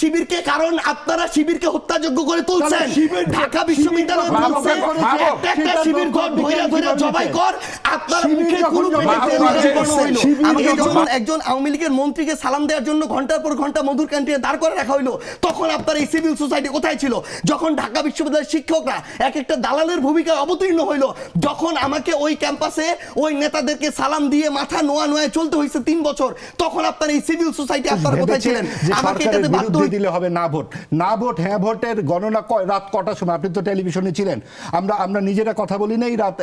শিবিরকে, কারণ আপনারা শিবিরকে হত্যাযোগ্য করে তুলছেন। ঢাকা বিশ্ববিদ্যালয় শিবির জবাই কর, আপনারা মুখে একজন আওয়ামী লীগের মন্ত্রীকে সালাম দেওয়ার জন্য ঘন্টার পর ঘন্টা মধুর ক্যান্টিনে দাঁড় করে রাখা হইলো, তখন আপনার এই সিভিল সোসাইটি কোথায় ছিল? যখন ঢাকা বিশ্ববিদ্যালয়ের শিক্ষকরা এক একটা দালালের ভূমিকায় অবতীর্ণ হইলো, যখন আমাকে ওই ক্যাম্পাসে ওই নেতাদেরকে সালাম দিয়ে মাথা নোয়া নোয়ায় চলতে হয়েছে 3 বছর, তখন আপনার এই সিভিল সোসাইটি আপনারা কোথায় ছিলেন? আমাকে এটাতে বাধ্য দিলে হবে না ভোট, না ভোট হ্যাঁ ভোটের গণনা রাত কটার সময়? আপনি তো টেলিভিশনে ছিলেন, আমরা নিজেরা কথা বলি নাই রাত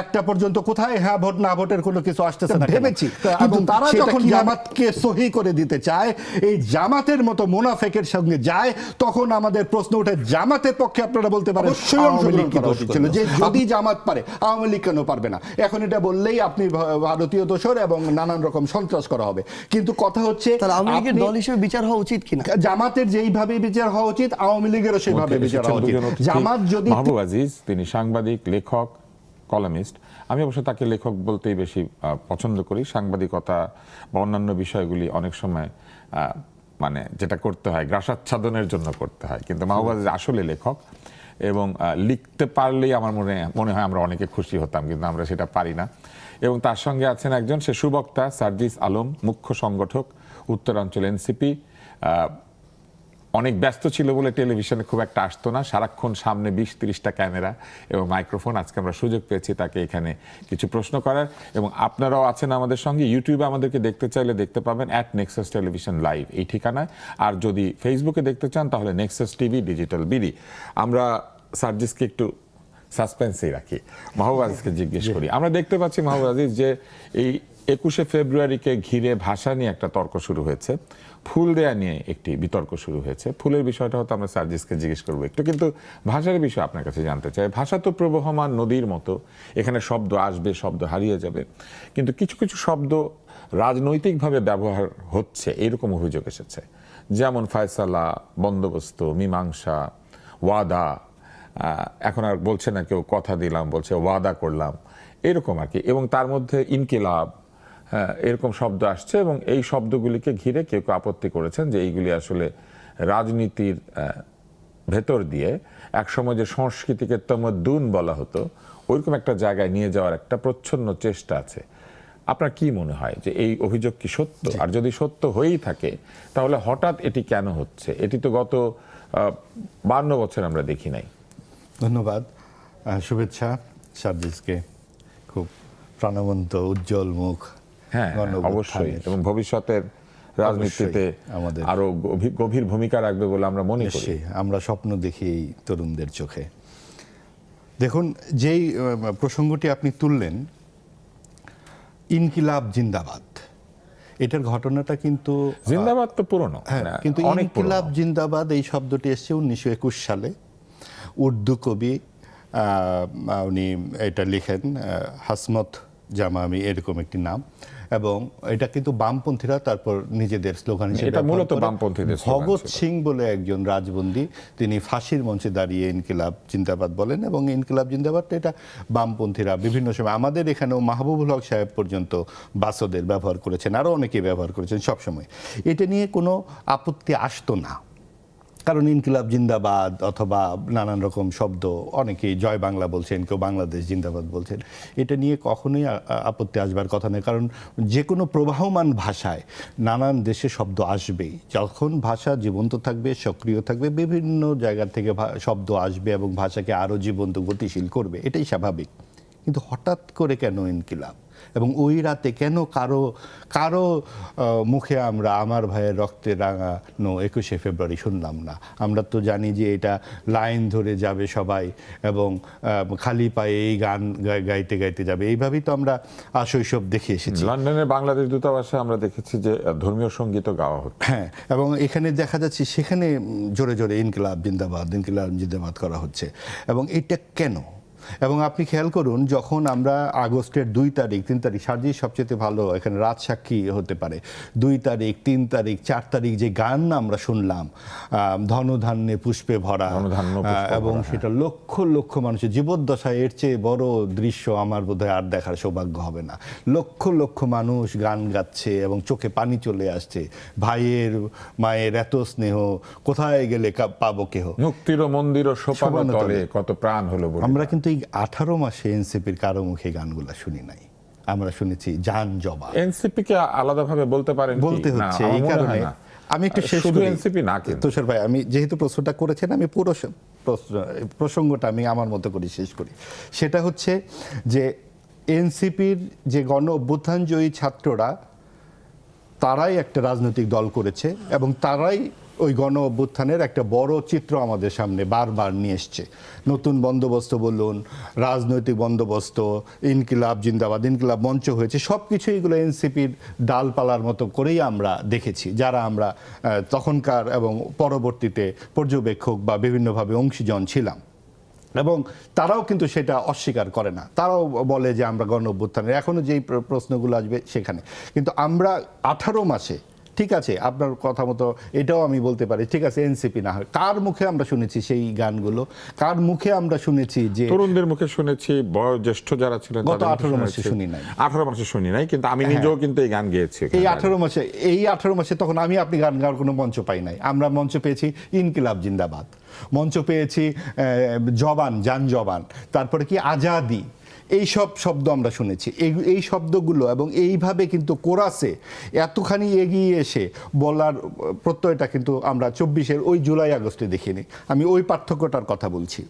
1টা পর্যন্ত। কোথায় হ্যাঁ ভোট না ভোটের কোনো কিছু আসতেছে না ভেবেছি, কিন্তু তারা যখন জামাতকে সহি করে দিতে চায়, এই জামাতের মতো মুনাফেকের সঙ্গে যায়, তখন আমাদের প্রশ্ন ওঠে জামাতের পক্ষে আপনারা বলতে পারেন যে যদি জামাত পারে আওয়ামী লীগ কেন পারবে না? এখন এটা বললেই আপনি ভারতীয় দোসর এবং নানান রকম সন্ত্রাস করা হবে। কিন্তু কথা হচ্ছে আওয়ামী লীগের দল হিসেবে বিচার হওয়া উচিত কিনা? জামাতের যেইভাবে বিচার হওয়া উচিত আওয়ামী লীগেরও সেইভাবে বিচার হওয়া উচিত। জামাত যদি মাহবুব আজিজ তিনি সাংবাদিক, লেখক, কলামিস্ট, আমি অবশ্য তাকে লেখক বলতেই বেশি পছন্দ করি। সাংবাদিকতা বা অন্যান্য বিষয়গুলি অনেক সময় মানে যেটা করতে হয় গ্রাসাচ্ছাদনের জন্য করতে হয়, কিন্তু মাহবুব আজিজ আসলে লেখক এবং লিখতে পারলেই আমার মনে হয় আমরা অনেকে খুশি হতাম, কিন্তু আমরা সেটা পারি না। এবং তার সঙ্গে আছেন একজন সে সুবক্তা সার্জিস আলম, মুখ্য সংগঠক উত্তরাঞ্চল এনসিপি। অনেক ব্যস্ত ছিল বলে টেলিভিশনে খুব একটা আসতো না, সারাক্ষণ সামনে 20-30টা ক্যামেরা এবং মাইক্রোফোন। আজকে আমরা সুযোগ পেয়েছি তাকে এখানে কিছু প্রশ্ন করার। এবং আপনারাও আছেন আমাদের সঙ্গে, ইউটিউবে আমাদেরকে দেখতে চাইলে দেখতে পাবেন @নেক্সাস টেলিভিশন লাইভ এই ঠিকানায়। আর যদি ফেসবুকে দেখতে চান তাহলে নেক্সাস টিভি ডিজিটাল বিডি। আমরা সার্জিসকে একটু সাসপেন্সেই রাখি, মাহবুব আজিজকে জিজ্ঞেস করি। আমরা দেখতে পাচ্ছি মাহবুব আজিজ যে এই 21শে ফেব্রুয়ারিকে ঘিরে ভাষা নিয়ে একটা তর্ক শুরু হয়েছে, ফুল দেয়া নিয়ে একটি বিতর্ক শুরু হয়েছে। ফুলের বিষয়টা হয়তো আমরা সার্জিসকে জিজ্ঞেস করবো একটু, কিন্তু ভাষার বিষয় আপনার কাছে জানতে চাই। ভাষা তো প্রবহমান নদীর মতো, এখানে শব্দ আসবে, শব্দ হারিয়ে যাবে, কিন্তু কিছু কিছু শব্দ রাজনৈতিকভাবে ব্যবহার হচ্ছে এরকম অভিযোগ এসেছে, যেমন ফয়সালা, বন্দোবস্ত, মীমাংসা, ওয়াদা। এখন আর বলছে না কেউ কথা দিলাম, বলছে ওয়াদা করলাম, এরকম আর কি। এবং তার মধ্যে ইনকিলাব, এরকম শব্দ আসছে এবং এই শব্দগুলিকে ঘিরে কেউ কেউ আপত্তি করেছেন যে এইগুলি আসলে রাজনীতির ভেতর দিয়ে একসময় যে সংস্কৃতিকে তমদ্দুন বলা হতো ওইরকম একটা জায়গায় নিয়ে যাওয়ার একটা প্রচ্ছন্ন চেষ্টা আছে। আপনার কি মনে হয় যে এই অভিযোগ কি সত্য? আর যদি সত্য হয়েই থাকে তাহলে হঠাৎ এটি কেন হচ্ছে? এটি তো গত 52 বছর আমরা দেখি নাই। ধন্যবাদ, শুভেচ্ছা সার্জিসকে, খুব প্রাণবন্ত উজ্জ্বল মুখ। হ্যাঁ অবশ্যই, এবং ভবিষ্যতের রাজনীতিতে আমাদের আরো গভীর ভূমিকা রাখবে বলে আমরা মনে করি। আমরা স্বপ্ন দেখি এই তরুণদের চোখে। দেখুন, যেই প্রসঙ্গটি আপনি তুললেন, ইনকিলাব জিন্দাবাদ, এটার ঘটনাটা কিন্তু জিন্দাবাদ তো পুরনো, কিন্তু ইনকিলাব জিন্দাবাদ এই শব্দটি এসেছে 1921 সালে। উর্দু কবি উনি এটা লিখেন, হাসমত জামামি এরকম একটি নাম, এবং এটা কিন্তু বামপন্থীরা তারপর নিজেদের স্লোগান হিসেবে, এটা মূলত বামপন্থীদের স্লোগান। ভগৎ সিং বলে একজন রাজবন্দী, তিনি ফাঁসির মঞ্চে দাঁড়িয়ে ইনকিলাব জিন্দাবাদ বলেন, এবং ইনকিলাব জিন্দাবাদটা এটা বামপন্থীরা বিভিন্ন সময়, আমাদের এখানেও মাহবুবুল হক সাহেব পর্যন্ত বাসদের ব্যবহার করেছেন, আরও অনেকে ব্যবহার করেছেন। সবসময় এটা নিয়ে কোনো আপত্তি আসতো না, কারণ ইনকিলাব জিন্দাবাদ অথবা নানান রকম শব্দ, অনেকেই জয় বাংলা বলছেন, কেউ বাংলাদেশ জিন্দাবাদ বলছেন, এটা নিয়ে কখনোই আপত্তি আসবার কথা নয়। কারণ যে কোনো প্রবাহমান ভাষায় নানান দেশে শব্দ আসবেই। যখন ভাষা জীবন্ত থাকবে, সক্রিয় থাকবে, বিভিন্ন জায়গা থেকে শব্দ আসবে এবং ভাষাকে আরও জীবন্ত, গতিশীল করবে, এটাই স্বাভাবিক। কিন্তু হঠাৎ করে কেন ইনকিলাব? এবং ওই রাতে কেন কারো মুখে আমরা আমার ভাইয়ের রক্তে রাঙানো 21শে ফেব্রুয়ারি শুনলাম না? আমরা তো জানি যে এটা লাইন ধরে যাবে সবাই এবং খালি পায়ে এই গান গাইতে গাইতে যাবে, এইভাবেই তো আমরা শৈশব দেখে এসেছি। লন্ডনের বাংলাদেশ দূতাবাসে আমরা দেখেছি যে ধর্মীয় সঙ্গীতও গাওয়া হচ্ছে। হ্যাঁ, এবং এখানে দেখা যাচ্ছে সেখানে জোরে জোরে ইনকিলাব জিন্দাবাদ, ইনকিলাব জিন্দাবাদ করা হচ্ছে। এবং এটা কেন? এবং আপনি খেয়াল করুন যখন আমরা আগস্টের 2 তারিখ 3 তারিখ সার্জি সবচেয়ে ভালো এখানে রাত সাক্ষী হতে পারে, 2 তারিখ 3 তারিখ 4 তারিখ যে গান আমরা শুনলাম, ধনধান্যে পুষ্পে ভরা, এবং সেটা লক্ষ লক্ষ মানুষের জীবদ্দশায় এর চেয়ে বড় দৃশ্য আমার বোধহয় আর দেখার সৌভাগ্য হবে না। লক্ষ লক্ষ মানুষ গান গাচ্ছে এবং চোখে পানি চলে আসছে, ভাইয়ের মায়ের এত স্নেহ কোথায় গেলে পাবো কেহ, মুক্তির মন্দির সোপান তলে কত প্রাণ হলো বলে। আমরা কিন্তু এই 18 মাসে এনসিপির কারো মুখে গানগুলা শুনি নাই, আমরা শুনেছি জান জবা। এনসিপি কে আলাদাভাবে বলতে পারেন বলতে হচ্ছে এই কারণে। আমি একটু শেষ শুধু করি এনসিপি না, কিন্তু তুষার ভাই আমি যেহেতু প্রশ্নটা করেছেন আমি পুরো প্রসঙ্গটা আমি আমার মতো করে শেষ করি। সেটা হচ্ছে যে এনসিপির যে গণ অভ্যুত্থানজয়ী ছাত্ররা তারাই একটা রাজনৈতিক দল করেছে এবং তারাই ওই গণ অভ্যুত্থানের একটা বড় চিত্র আমাদের সামনে বারবার নিয়ে এসছে। নতুন বন্দোবস্ত বলুন, রাজনৈতিক বন্দোবস্ত, ইনকিলাব জিন্দাবাদ, ইনকিলাব মঞ্চ হয়েছে, সব কিছু এগুলো এনসিপির ডালপালার মতো করেই আমরা দেখেছি, যারা আমরা তখনকার এবং পরবর্তীতে পর্যবেক্ষক বা বিভিন্নভাবে অংশীজন ছিলাম। এবং তারাও কিন্তু সেটা অস্বীকার করে না, তারাও বলে যে আমরা গণ অভ্যুত্থানের, এখনো যেই প্রশ্নগুলো আসবে সেখানে। কিন্তু আমরা 18 মাসে, ঠিক আছে আপনার কথা মতো এটাও আমি বলতে পারি, ঠিক আছে এনসিপি না হয়, কার মুখে আমরা শুনেছি সেই গানগুলো, কার মুখে আমরা শুনেছি যে তরুণদের মুখে শুনেছি, বয়োজ্যেষ্ঠ যারা ছিলেন গত 18 মাসে শুনি নাই, 18 মাসে শুনি নাই, কিন্তু আমি নিজেও কিন্তু এই গান গেয়েছি এই 18 মাসে তখন আপনি গান গাওয়ার কোনো মঞ্চ পাই নাই। আমরা মঞ্চ পেয়েছি ইনকিলাব জিন্দাবাদ, মঞ্চ পেয়েছি জবান, জান জবান, তারপরে কি আজাদি, এই সব শব্দ আমরা শুনেছি। এই শব্দগুলো এবং এইভাবে কিন্তু কোরাসে এতখানি এগিয়ে এসে বলার প্রত্যয়টা কিন্তু আমরা 24-এর ওই জুলাই আগস্টে দেখিনি। আমি ওই পার্থক্যটার কথা বলছি।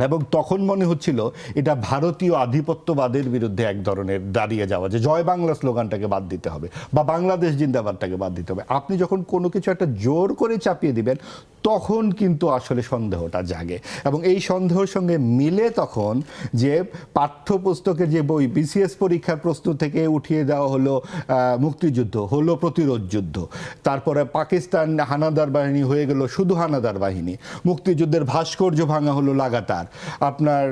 এবং তখন মনে হচ্ছিল এটা ভারতীয় আধিপত্যবাদের বিরুদ্ধে এক ধরনের দাঁড়িয়ে যাওয়া, যে জয় বাংলা স্লোগানটাকে বাদ দিতে হবে বা বাংলাদেশ জিন্দাবাদটাকে বাদ দিতে হবে। আপনি যখন কোনো কিছু একটা জোর করে চাপিয়ে দিবেন তখন কিন্তু আসলে সন্দেহটা জাগে, এবং এই সন্দেহের সঙ্গে মিলে তখন যে পাঠ্যপুস্তকের যে বই, বিসিএস পরীক্ষার প্রশ্ন থেকে উঠিয়ে দেওয়া হলো মুক্তিযুদ্ধ, হলো প্রতিরোধ যুদ্ধ, তারপরে পাকিস্তান হানাদার বাহিনী হয়ে গেল শুধু হানাদার বাহিনী, মুক্তিযুদ্ধের ভাস্কর্য ভাঙা হলো লাগাতার, আপনার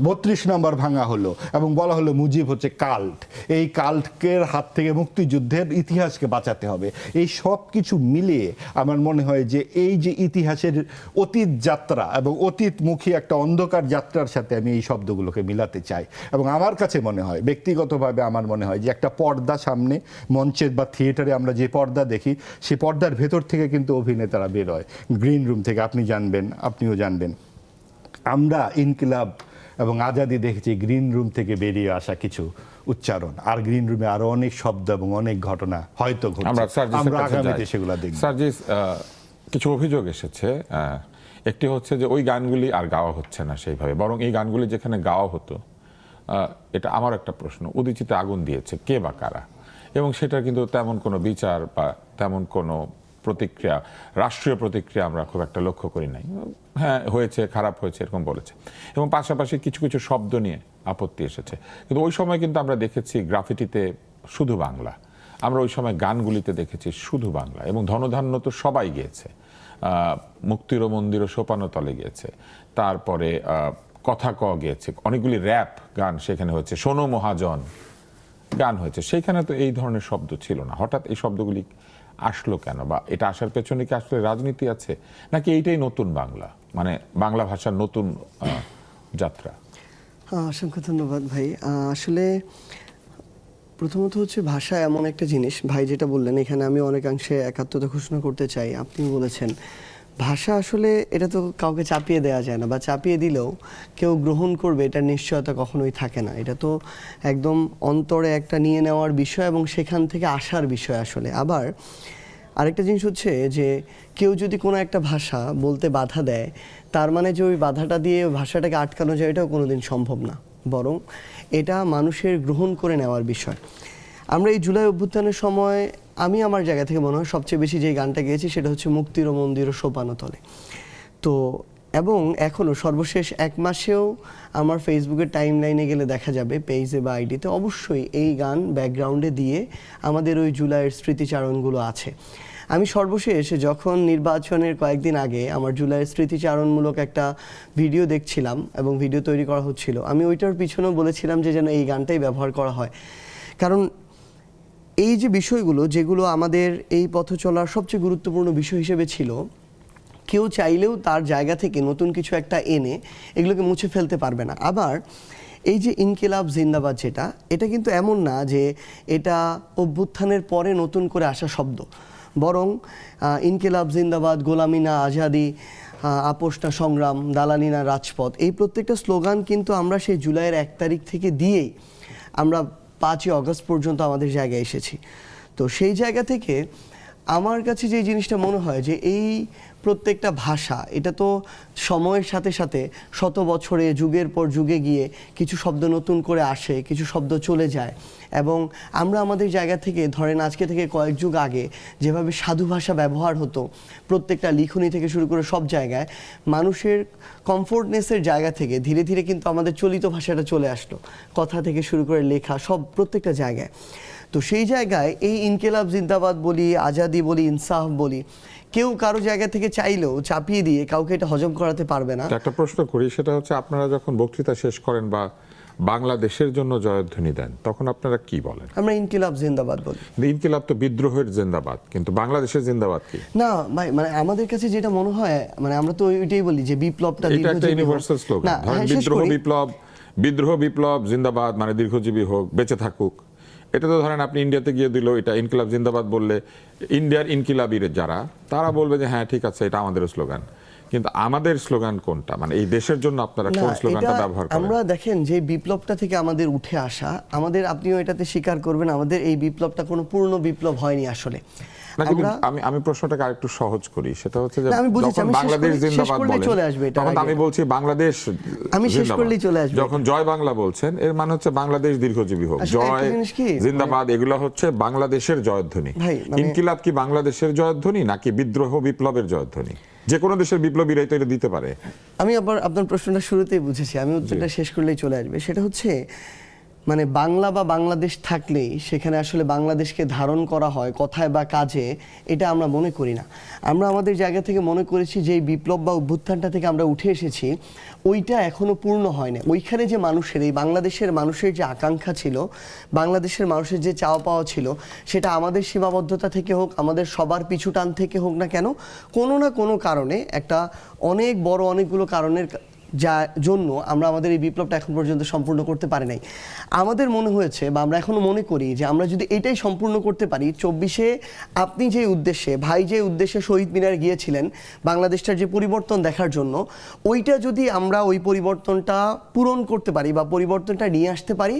32 নম্বর ভাঙা হলো এবং বলা হলো মুজিব হচ্ছে কাল্ট, এই কাল্টকের হাত থেকে মুক্তিযুদ্ধের ইতিহাসকে বাঁচাতে হবে। এই সব কিছু মিলিয়ে আমার মনে হয় যে এই যে ইতিহাসের অতীত যাত্রা এবং অতীতমুখী একটা অন্ধকার যাত্রার সাথে আমি এই শব্দগুলোকে মিলাতে চাই। এবং আমার কাছে মনে হয়, ব্যক্তিগতভাবে আমার মনে হয় যে একটা পর্দা সামনে, মঞ্চের বা থিয়েটারে আমরা যে পর্দা দেখি সেই পর্দার ভেতর থেকে কিন্তু অভিনেতারা বের হয়, গ্রিন রুম থেকে, আপনি জানবেন, আপনিও জানবেন। আমরা ইনকিলাব এবং আজাদি দেখেছি গ্রিন রুম থেকে বেরিয়ে আসা কিছু উচ্চারণ, আর গ্রিন রুমে আরো অনেক শব্দ এবং অনেক ঘটনা হয়তো ঘটছে, আমরা আগামীতে সেগুলো দেখব। সার্জিস, কিছু অভিযোগ এসেছে। একটি হচ্ছে যে ওই গানগুলি আর গাওয়া হচ্ছে না সেইভাবে, বরং এই গানগুলি যেখানে গাওয়া হতো, এটা আমার একটা প্রশ্ন, উদীচিতে আগুন দিয়েছে কে বা কারা, এবং সেটার কিন্তু তেমন কোনো বিচার বা তেমন কোনো প্রতিক্রিয়া, রাষ্ট্রীয় প্রতিক্রিয়া আমরা খুব একটা লক্ষ্য করি নাই। হ্যাঁ হয়েছে, খারাপ হয়েছে এরকম বলেছে, এবং পাশাপাশি কিছু কিছু শব্দ নিয়ে আপত্তি এসেছে। কিন্তু ওই সময় কিন্তু আমরা দেখেছি গ্রাফিটিতে শুধু বাংলা, আমরা ওই সময় গানগুলিতে দেখেছি শুধু বাংলা, এবং ধনধান্য তো সবাই গিয়েছে, মুক্তির মন্দির সোপানো তলে গিয়েছে, তারপরে কথা ক গিয়েছে, অনেকগুলি র্যাপ গান সেখানে হয়েছে, শোনো মহাজন গান হয়েছে, সেইখানে তো এই ধরনের শব্দ ছিল না। হঠাৎ এই শব্দগুলি আসলো কেন, বা এটা আসার পেছনে কি আসলে রাজনীতি আছে, নাকি এইটাই নতুন বাংলা, মানে বাংলা ভাষার নতুন যাত্রা? অসংখ্য ধন্যবাদ ভাই। আসলে প্রথমত হচ্ছে ভাষা এমন একটা জিনিস, ভাই যেটা বললেন এখানে আমি অনেকাংশে একাত্মতা ঘোষণা করতে চাই। আপনি বলেছেন ভাষা আসলে এটা তো কাউকে চাপিয়ে দেওয়া যায় না, বা চাপিয়ে দিলেও কেউ গ্রহণ করবে এটার নিশ্চয়তা কখনোই থাকে না। এটা তো একদম অন্তরে একটা নিয়ে নেওয়ার বিষয় এবং সেখান থেকে আসার বিষয় আসলে। আবার আরেকটা জিনিস হচ্ছে যে কেউ যদি কোনো একটা ভাষা বলতে বাধা দেয়, তার মানে যে ওই বাধাটা দিয়ে ভাষাটাকে আটকানো যায়, এটাও কোনোদিন সম্ভব না, বরং এটা মানুষের গ্রহণ করে নেওয়ার বিষয়। আমরা এই জুলাই অভ্যুত্থানের সময় আমি আমার জায়গা থেকে মনে হয় সবচেয়ে বেশি যে গানটা গেয়েছি সেটা হচ্ছে মুক্তির মন্দির সোপানো তলে। তো এবং এখনও সর্বশেষ 1 মাসেও আমার ফেসবুকের টাইম লাইনে গেলে দেখা যাবে, পেজে বা আইডিতে অবশ্যই এই গান ব্যাকগ্রাউন্ডে দিয়ে আমাদের ওই জুলাইয়ের স্মৃতিচারণগুলো আছে। আমি সর্বশেষ যখন নির্বাচনের কয়েকদিন আগে আমার জুলাইয়ের স্মৃতিচারণমূলক একটা ভিডিও দেখছিলাম এবং ভিডিও তৈরি করা হচ্ছিল, আমি ওইটার পিছনেও বলেছিলাম যে যেন এই গানটাই ব্যবহার করা হয়। কারণ এই যে বিষয়গুলো যেগুলো আমাদের এই পথ চলার সবচেয়ে গুরুত্বপূর্ণ বিষয় হিসেবে ছিল, কেউ চাইলেও তার জায়গা থেকে নতুন কিছু একটা এনে এগুলোকে মুছে ফেলতে পারবে না। আবার এই যে ইনকিলাব জিন্দাবাদ যেটা, এটা কিন্তু এমন না যে এটা অভ্যুত্থানের পরে নতুন করে আসা শব্দ, বরং ইনকিলাব জিন্দাবাদ, গোলামি না আজাদি, আপোষ না সংগ্রাম, দালালি না রাজপথ, এই প্রত্যেকটা স্লোগান কিন্তু আমরা সেই জুলাইয়ের 1 তারিখ থেকে দিয়েই আমরা 5ই অগস্ট পর্যন্ত আমাদের জায়গায় এসেছি। তো সেই জায়গা থেকে আমার কাছে যে জিনিসটা মনে হয় যে এই প্রত্যেকটা ভাষা, এটা তো সময়ের সাথে সাথে শত বছরে যুগের পর যুগে গিয়ে কিছু শব্দ নতুন করে আসে, কিছু শব্দ চলে যায়, এবং আমরা আমাদের জায়গা থেকে ধরেন আজকে থেকে কয়েক যুগ আগে যেভাবে সাধু ভাষা ব্যবহার হতো প্রত্যেকটা লিখনি থেকে শুরু করে সব জায়গায়, মানুষের কমফোর্টনেসের জায়গা থেকে ধীরে ধীরে কিন্তু আমাদের চলিত ভাষাটা চলে আসলো, কথা থেকে শুরু করে লেখা সব প্রত্যেকটা জায়গায়। তো সেই জায়গায় এই ইনকিলাব জিন্দাবাদ বলি, আজাদি বলি, ইনসাফ বলি, কেউ কারো জায়গা থেকে চাইলেও চাপিয়ে দিয়ে কাউকে এটা হজম করাতে পারবে না। একটা প্রশ্ন করি, সেটা হচ্ছে আপনারা যখন বক্তৃতা শেষ করেন বা বাংলাদেশের জন্য জয়ধ্বনি দেন, তখন আপনারা কি বলেন? আমরা ইনকিলাব জিন্দাবাদ বলি। ইনকিলাব তো বিদ্রোহের জিন্দাবাদ, কিন্তু বাংলাদেশের জিন্দাবাদ কি? না ভাই, মানে আমাদের কাছে যেটা মনে হয়, মানে আমরা তো ওইটাই বলি যে বিপ্লবটা এটা একটা ইউনিভার্সাল স্লোগান। ধরেন বিদ্রোহ বিপ্লব জিন্দাবাদ মানে দীর্ঘজীবী হোক, বেঁচে থাকুক। এটা তো ধরেন আপনি ইন্ডিয়াতে গিয়ে দিল এটা ইনকিলাব জিন্দাবাদ বললে, ইন্ডিয়ার ইনকিলাবির যারা, তারা বলবে যে হ্যাঁ ঠিক আছে, এটা আমাদের স্লোগান। কিন্তু আমাদের স্লোগান কোনটা? মানে এই দেশের জন্য আপনারা কোন স্লোগানটা ব্যবহার করেন? আমরা দেখেন যে বিপ্লবটা থেকে আমাদের উঠে আসা, আমাদের, আপনিও এটাতে স্বীকার করবেন, আমাদের এই বিপ্লবটা কোনো পূর্ণ বিপ্লব হয়নি আসলে। আমি প্রশ্নটাকে আরেকটু সহজ করি, সেটা হচ্ছে যে যখন বাংলাদেশ জিন্দাবাদ বলেন, তখন আমি বলছি বাংলাদেশ, আমি শেষ করলেই চলে আসবে। যখন জয় বাংলা বলছেন, এর মানে হচ্ছে বাংলাদেশ দীর্ঘজীবী হোক, জয় জিন্দাবাদ এগুলো হচ্ছে বাংলাদেশের জয়ধ্বনি। ইনকিলাব কি বাংলাদেশের জয়ধ্বনি নাকি বিদ্রোহ বিপ্লবের জয়ধ্বনি? যে কোনো দেশের বিপ্লবীরাই তো এটা দিতে পারে। আমি আবার আপনার প্রশ্নটা শুরুতেই বুঝেছি, আমি উত্তরটা শেষ করলেই চলে আসবে। সেটা হচ্ছে মানে বাংলা বা বাংলাদেশ থাকলেই সেখানে আসলে বাংলাদেশকে ধারণ করা হয় কথায় বা কাজে, এটা আমরা মনে করি না। আমরা আমাদের জায়গা থেকে মনে করেছি যে এই বিপ্লব বা অভ্যুত্থানটা থেকে আমরা উঠে এসেছি, ওইটা এখনো পূর্ণ হয় না। ওইখানে যে মানুষের, এই বাংলাদেশের মানুষের যে আকাঙ্ক্ষা ছিল, বাংলাদেশের মানুষের যে চাওয়া পাওয়া ছিল, সেটা আমাদের সীমাবদ্ধতা থেকে হোক, আমাদের সবার পিছু টান থেকে হোক না কেন, কোনো না কোনো কারণে, একটা অনেক বড় অনেকগুলো কারণের যার জন্য আমরা আমাদের এই বিপ্লবটা এখন পর্যন্ত সম্পূর্ণ করতে পারি নাই। আমাদের মনে হয়েছে বা আমরা এখনো মনে করি যে আমরা যদি এটাই সম্পূর্ণ করতে পারি, 24-এ আপনি যে উদ্দেশ্যে, ভাই যে উদ্দেশ্যে শহীদ মিনারে গিয়েছিলেন বাংলাদেশটার যে পরিবর্তন দেখার জন্য, ওইটা যদি আমরা ওই পরিবর্তনটা পূরণ করতে পারি বা পরিবর্তনটা নিয়ে আসতে পারি,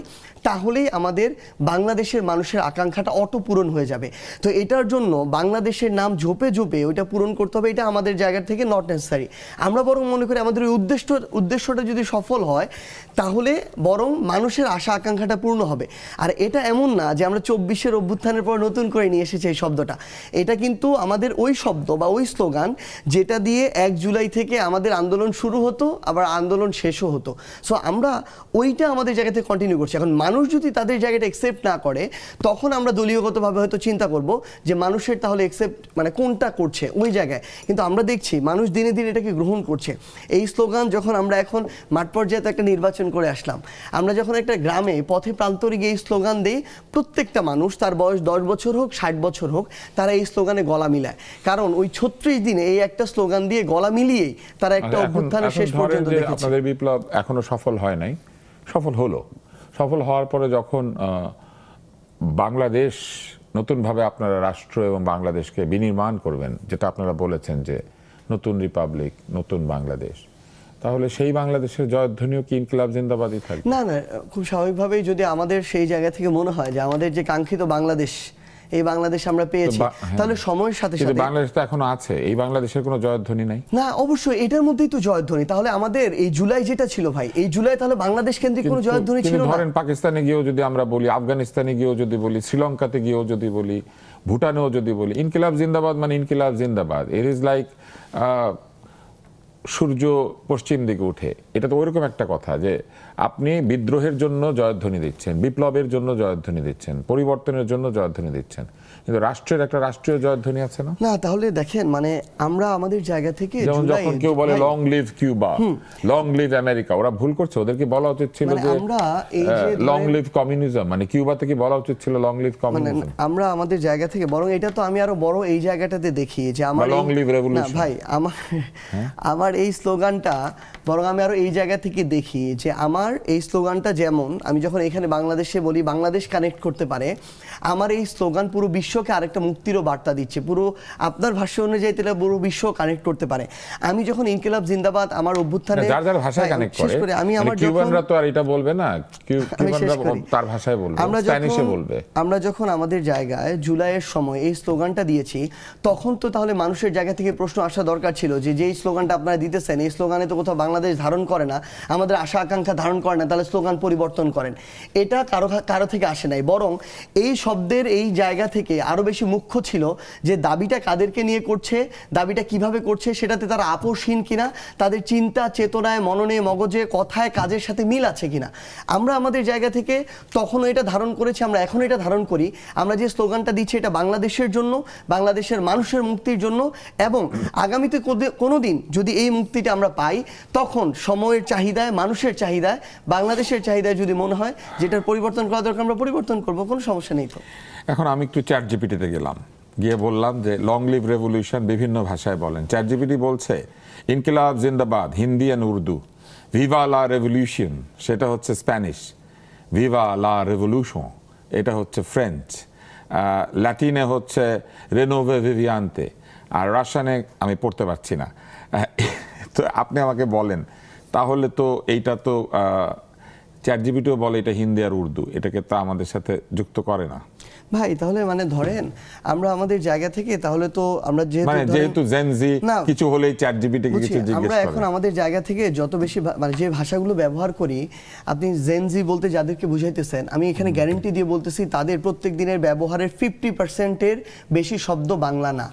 তাহলেই আমাদের বাংলাদেশের মানুষের আকাঙ্ক্ষাটা অটো পূরণ হয়ে যাবে। তো এটার জন্য বাংলাদেশের নাম ঝোপে ঝোপে ওইটা পূরণ করতে হবে, এটা আমাদের জায়গা থেকে নট নেসেসারি। আমরা বরং মনে করি আমাদের ওই উদ্দেশ্যটা যদি সফল হয়, তাহলে বরং মানুষের আশা আকাঙ্ক্ষাটা পূর্ণ হবে। আর এটা এমন না যে আমরা 24-এর অভ্যুত্থানের পর নতুন করে নিয়ে এসেছি এই শব্দটা। এটা কিন্তু আমাদের ওই শব্দ বা ওই স্লোগান যেটা দিয়ে 1 জুলাই থেকে আমাদের আন্দোলন শুরু হতো, আবার আন্দোলন শেষও হতো। সো আমরা ওইটা আমাদের জায়গা থেকে কন্টিনিউ করছি। এখন মানুষ যদি তাদের জায়গাটা অ্যাকসেপ্ট না করে, তখন আমরা দলীয়গতভাবে হয়তো চিন্তা করব যে মানুষের তাহলে অ্যাকসেপ্ট মানে কোনটা করছে ওই জায়গায়। কিন্তু আমরা দেখছি মানুষ দিনে দিনে এটাকে গ্রহণ করছে। এই স্লোগান যখন আমরা এখন মাঠ পর্যায়ে একটা নির্বাচন করে আসলাম, আমরা যখন একটা গ্রামে পথে প্রান্তরে গিয়ে এই স্লোগান দিই, প্রত্যেকটা মানুষ, তার বয়স 10 বছর হোক 60 বছর হোক, তারা এই স্লোগানে গলা মিলায়। কারণ ওই 36 দিনে এই একটা স্লোগান দিয়ে গলা মিলিয়েই তারা একটা অভ্যুত্থানের শেষ পর্যন্ত দেখেছে। আপনাদের বিপ্লব এখনো সফল হয় নাই, সফল হলো। সফল হওয়ার পরে যখন বাংলাদেশ নতুনভাবে আপনারা রাষ্ট্র এবং বাংলাদেশকে বিনির্মাণ করবেন, যেটা আপনারা বলেছেন যে নতুন রিপাবলিক, নতুন বাংলাদেশ, তাহলে সেই বাংলাদেশের জয়ধ্বনিও কি ইনকিলাব জিন্দাবাদই থাকবে? না না, খুব স্বাভাবিকভাবেই যদি আমাদের সেই জায়গা থেকে মনে হয় যে আমাদের যে কাঙ্ক্ষিত বাংলাদেশ, এই বাংলাদেশ আমরা পেয়েছি, তাহলে সময়ের সাথে সাথে বাংলাদেশ তো এখনো আছে, এই বাংলাদেশের কোনো জয়ধ্বনি নাই। না, অবশ্যই এটার মধ্যেই তো জয়ধ্বনি। তাহলে আমাদের এই জুলাই যেটা ছিল ভাই, এই জুলাই তাহলে বাংলাদেশ কেন্দ্রিক কোনো জয়ধ্বনি ছিল না। ধরেন পাকিস্তানে গিয়েও যদি আমরা বলি, আফগানিস্তানে গিয়েও যদি বলি, শ্রীলঙ্কাতে গিয়েও যদি বলি, ভুটানেও যদি বলি, ইনকিলাব জিন্দাবাদ মানে ইনকিলাব জিন্দাবাদ। ইট ইজ লাইক সূর্য পশ্চিম দিকে উঠে, এটা তো ওইরকম একটা কথা যে আপনি বিদ্রোহের জন্য জয়ধ্বনি দিচ্ছেন, বিপ্লবের জন্য জয়ধ্বনি দিচ্ছেন, পরিবর্তনের জন্য জয়ধ্বনি দিচ্ছেন, কিন্তু রাষ্ট্রের একটা রাষ্ট্রীয় জয়ধ্বনি আছে না? না, তাহলে দেখেন মানে আমরা আমাদের জায়গা থেকে যেমন জুলাই- যখন কেউ বলে ভাই, long live Cuba, long live America, ওরা ভুল করছে। ওদেরকে বলা উচিত ছিল মানে যে আমরা এই যে লং ধরেন- লিভ কমিউনিজম, মানে কিউবাতে কি বলা উচিত ছিল লং লিভ মানে কমিউনিজম? আমরা আমাদের জায়গা থেকে বরং এটা তো আমি আরো বড় এই জায়গাটাতে দেখি যে আমার বা long এই- live revolution। না ভাই, আমার এই স্লোগানটা বরং আমি আরো এই জায়গা থেকে দেখি যে আমার এই স্লোগানটা যেমন আমি যখন এখানে বাংলাদেশে বলি বাংলাদেশ কানেক্ট করতে পারে, আমার এই স্লোগান পুরো বিশ্বকে আরেকটা মুক্তিরও বার্তা দিচ্ছে। পুরো আপনার ভাষ্য অনুযায়ী তাহলে পুরো বিশ্ব কানেক্ট করতে পারে। আমি যখন ইনকিলাব জিন্দাবাদ আমার অভ্যুত্থানে যার যার ভাষায় ভাই, কানেক্ট শেষ করে, আমি মানে আমার কিউবানরা যখন তো আর এটা বলবে না, আমি শেষ কিউবানরা করি। তার ভাষায় বলবে, আমরা স্প্যানিশে যখন বলবে। আমরা যখন আমাদের জায়গায় জুলাইয়ের সময় এই স্লোগানটা দিয়েছি, তখন তো তাহলে মানুষের জায়গা থেকে প্রশ্ন আসা দরকার ছিল যে যেই স্লোগানটা আপনারা দিতেছেন এই স্লোগানে তো কোথাও বাংলাদেশ ধারণ করে না, আমাদের আশা আকাঙ্ক্ষা ধারণ করে না, তাহলে স্লোগান পরিবর্তন করেন। এটা কারো থেকে আসে নাই, বরং এই শব্দের এই জায়গা থেকে আরো বেশি মুখ্য ছিল যে দাবিটা কাদেরকে নিয়ে করছে, দাবিটা কিভাবে করছে, সেটাতে তারা আপোষহীন কিনা, তাদের চিন্তা চেতনায় মননে মগজে কথায় কাজের সাথে মিল আছে কিনা। আমরা আমাদের জায়গা থেকে তখনও এটা ধারণ করেছি, আমরা এখন এটা ধারণ করি। আমরা যে স্লোগানটা দিচ্ছি এটা বাংলাদেশের জন্য, বাংলাদেশের মানুষের মুক্তির জন্য, এবং আগামীতে কোনোদিন যদি এই মুক্তিটা আমরা পাই, তখন সময়ের চাহিদায়, মানুষের চাহিদায়, বাংলাদেশের চাহিদায় যদি মনে হয় যেটার পরিবর্তন করা দরকার আমরা পরিবর্তন করবো, কোনো সমস্যা নেই তো। এখন আমি একটু চ্যাট জিপিটিতে গেলাম, গিয়ে বললাম যে লং লিভ রেভলিউশন বিভিন্ন ভাষায় বলেন। চ্যাট জিপিটি বলছে ইনকিলাব জিন্দাবাদ হিন্দি অ্যান্ড উর্দু, ভিভা লা রেভলিউশন সেটা হচ্ছে স্প্যানিশ, ভিভা লা রেভলিউশন এটা হচ্ছে ফ্রেঞ্চ, ল্যাটিনে হচ্ছে রেনোভে ভিভিয়ান্তে, আর রাশিয়ানে আমি পড়তে পারছি না। তো আপনি আমাকে বলেন তাহলে তো এইটা তো চ্যাট জিপিটিও বলে এটা হিন্দি আর উর্দু, এটাকে তা আমাদের সাথে যুক্ত করে না ভাই। তাহলে মানে ধরেন আমরা আমাদের জায়গা থেকে তাহলে তো আমরা মানে যেহেতু জেনজি না, কিছু হলেই চ্যাট জিপিটিকে বুঝছি, কিছু জিজ্ঞেস আমরা এখন করে। আমাদের জায়গা থেকে যত বেশি মানে যে ভাষাগুলো ব্যবহার করি, আপনি জেনজি বলতে যাদেরকে বুঝাইতেছেন, আমি এখানে গ্যারান্টি দিয়ে বলতেছি তাদের প্রত্যেক দিনের ব্যবহারের 50%-এর বেশি শব্দ বাংলা না।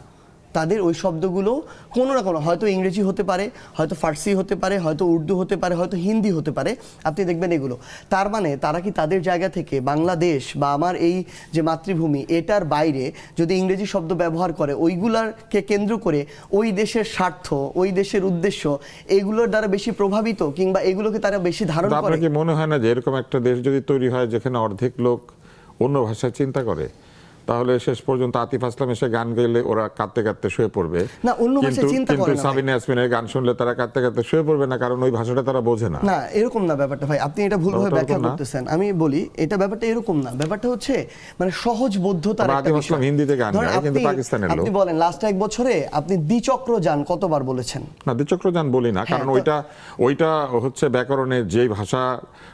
তাদের ওই শব্দগুলো কোনো না কোনো, হয়তো ইংরেজি হতে পারে, হয়তো ফার্সি হতে পারে, হয়তো উর্দু হতে পারে, হয়তো হিন্দি হতে পারে, আপনি দেখবেন এগুলো। তার মানে তারা কি তাদের জায়গা থেকে বাংলাদেশ বা আমার এই যে মাতৃভূমি এটার বাইরে যদি ইংরেজি শব্দ ব্যবহার করে, ওইগুলাকে কেন্দ্র করে ওই দেশের স্বার্থ, ওই দেশের উদ্দেশ্য এগুলোর দ্বারা বেশি প্রভাবিত, কিংবা এগুলোকে তারা বেশি ধারণ তো করে? আপনার কি মনে হয় না যে এরকম একটা দেশ যদি তৈরি হয় যেখানে অর্ধেক লোক অন্য ভাষায় চিন্তা করে, তাহলে শেষ পর্যন্ত আতিফ আসলাম এসে গান গাইলে ওরা কাঁদতে কাঁদতে শুয়ে পড়বে? না, অন্য ভাষায় চিন্তা করে কিন্তু না ভাই। সাবিনা ইয়াসমিনের গান শুনলে তারা কাঁদতে কাঁদতে শুয়ে পড়বে না, কারণ ওই ভাষাটা তারা বোঝে না। না, এরকম না ব্যাপারটা ভাই, আপনি এটা ভুলভাবে ব্যাপারটা ব্যাখ্যা এরকম না? করতেছেন। আমি বলি এটা ব্যাপারটা এরকম না, ব্যাপারটা হচ্ছে মানে সহজবোধ্যতার আবার একটা আতিফ বিষয়। আসলাম হিন্দিতে গান ধরেন গায়, কিন্তু আপনি- পাকিস্তানের আপনি লোক। বলেন লাস্ট এক বছরে আপনি দ্বিচক্র যান কতবার বলেছেন? না, দ্বিচক্রযান বলি না, কারণ তো- ওইটা হচ্ছে ব্যাকরণের যে ভাষা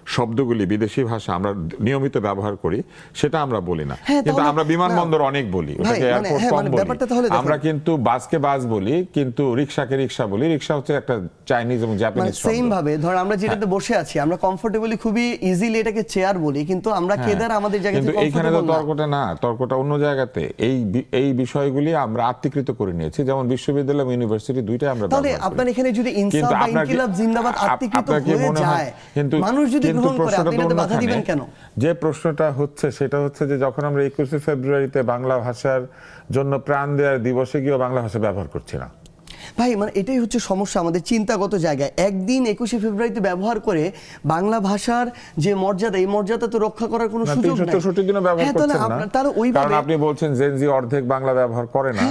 শব্দগুলি বিদেশি ভাষা আমরা নিয়মিত ব্যবহার করি সেটা আমরা বলি না, হ্যাঁ, কিন্তু তাহলে- আমরা বিমানবন্দর অনেক বলি, ভাই, ওটাকে মানে- এয়ারপোর্ট হ্যাঁ, কম মানে বলি। ব্যাপারটা তাহলে দেখুন। আমরা কিন্তু বাসকে বাস বলি, কিন্তু রিক্সাকে রিক্সা বলি। রিক্সা হচ্ছে একটা চাইনিজ এবং মানে জাপানিজ সেম শব্দ। ভাবে ধর আমরা যেটাতে বসে আছি আমরা কমফোর্টেবলি খুবই ইজিলি এটাকে চেয়ার বলি, কিন্তু আমরা কেদার আমাদের জায়গা কিন্তু থেকে এইখানে তো comfortable না। তর্কটা না, তর্কটা অন্য জায়গাতে। এই বিষয়গুলি আমরা আত্মীকৃত করে নিয়েছি, যেমন বিশ্ববিদ্যালয় এবং ইউনিভার্সিটি দুইটাই আমরা তাহলে ব্যবহার করি। আপনার এখানে যদি ইনসাফ কিন্তু বা আপনার কি- ইনকিলাব জিন্দাবাদ আত্মীকৃত আপনার কি হয়ে মনে হয়- যায়, কিন্তু মানুষ যদি কিন্তু গ্রহণ করে, প্রশ্নটা আপনি তো এটাতে বাধা অন্যখানে। দিবেন কেন? যে প্রশ্নটা হচ্ছে সেটা হচ্ছে যে যখন আমরা 21শে ফেব্রুয়ারিতে বাংলা ভাষার জন্য প্রাণ দেওয়ার দিবসে গিয়ে বাংলা ভাষা ব্যবহার করছি না। ভাই মানে এটাই হচ্ছে সমস্যা আমাদের চিন্তাগত জায়গায়। একদিন 21শে ফেব্রুয়ারিতে ব্যবহার করে বাংলা ভাষার যে মর্যাদা, এই মর্যাদা তো রক্ষা করার কোনো না, সুযোগ নাই। 364 দিনও ব্যবহার হ্যাঁ, তাহলে করছেন না, তাহলে কারণ ওইভাবে আপনি বলছেন জেনজি অর্ধেক বাংলা ব্যবহার করে না,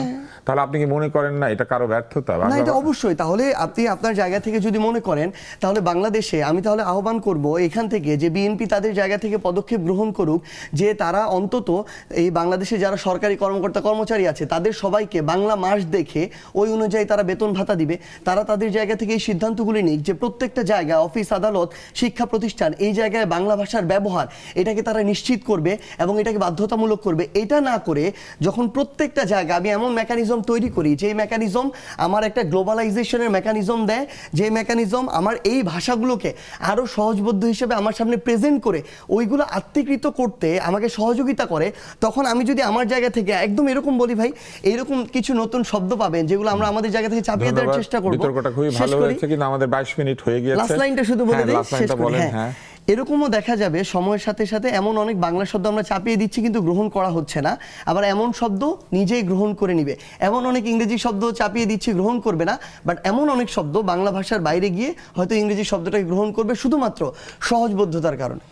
তাহলে আপনি কি মনে করেন না এটা কারো ব্যর্থতা? না, বাংলা এটা অবশ্যই। তাহলে আপনি আপনার জায়গা থেকে যদি মনে করেন, তাহলে বাংলাদেশে আমি তাহলে আহ্বান করব এখান থেকে যে বিএনপি তাদের জায়গা থেকে পদক্ষেপ গ্রহণ করুক, যে তারা অন্তত এই বাংলাদেশে যারা সরকারি কর্মকর্তা কর্মচারী আছে তাদের সবাইকে বাংলা মাস দেখে ওই অনুযায়ী তারা বেতন ভাতা দিবে। তারা তাদের জায়গা থেকে এই সিদ্ধান্তগুলি নিক যে প্রত্যেকটা জায়গায় অফিস আদালত শিক্ষা প্রতিষ্ঠান এই জায়গায় বাংলা ভাষার ব্যবহার এটাকে তারা নিশ্চিত করবে এবং এটাকে বাধ্যতামূলক করবে। এটা না করে যখন প্রত্যেকটা জায়গায় আমি এমন মেকানিজম তৈরি করি যে মেকানিজম আমার একটা গ্লোবালাইজেশনের মেকানিজম দেয়, যে মেকানিজম আমার এই ভাষাগুলোকে আরো সহজবোধ্য হিসেবে আমার সামনে প্রেজেন্ট করে ওইগুলো আত্মীকৃত করতে আমাকে সহযোগিতা করে, তখন আমি যদি আমার জায়গা থেকে একদম এরকম বলি, ভাই এইরকম কিছু নতুন শব্দ পাবেন যেগুলো আমরা আমাদের জায়গা থেকে চাপিয়ে দেওয়ার চেষ্টা করব। বিতর্কটা খুবই ভালো হয়েছে, কিন্তু আমাদের 22 মিনিট হয়ে গিয়েছে। লাস্ট লাইনটা শুধু বলে হ্যাঁ, দেই, last শেষ লাইনটা করি। বলেন, হ্যাঁ, হ্যাঁ। এরকমও দেখা যাবে সময়ের সাথে সাথে এমন অনেক বাংলা শব্দ আমরা চাপিয়ে দিচ্ছি কিন্তু গ্রহণ করা হচ্ছে না, আবার এমন শব্দ নিজেই গ্রহণ করে নিবে। এমন অনেক ইংরেজি শব্দ চাপিয়ে দিচ্ছি গ্রহণ করবে না, বাট এমন অনেক শব্দ বাংলা ভাষার বাইরে গিয়ে হয়তো ইংরেজি শব্দটাকে গ্রহণ করবে শুধুমাত্র সহজবোধ্যতার কারণে।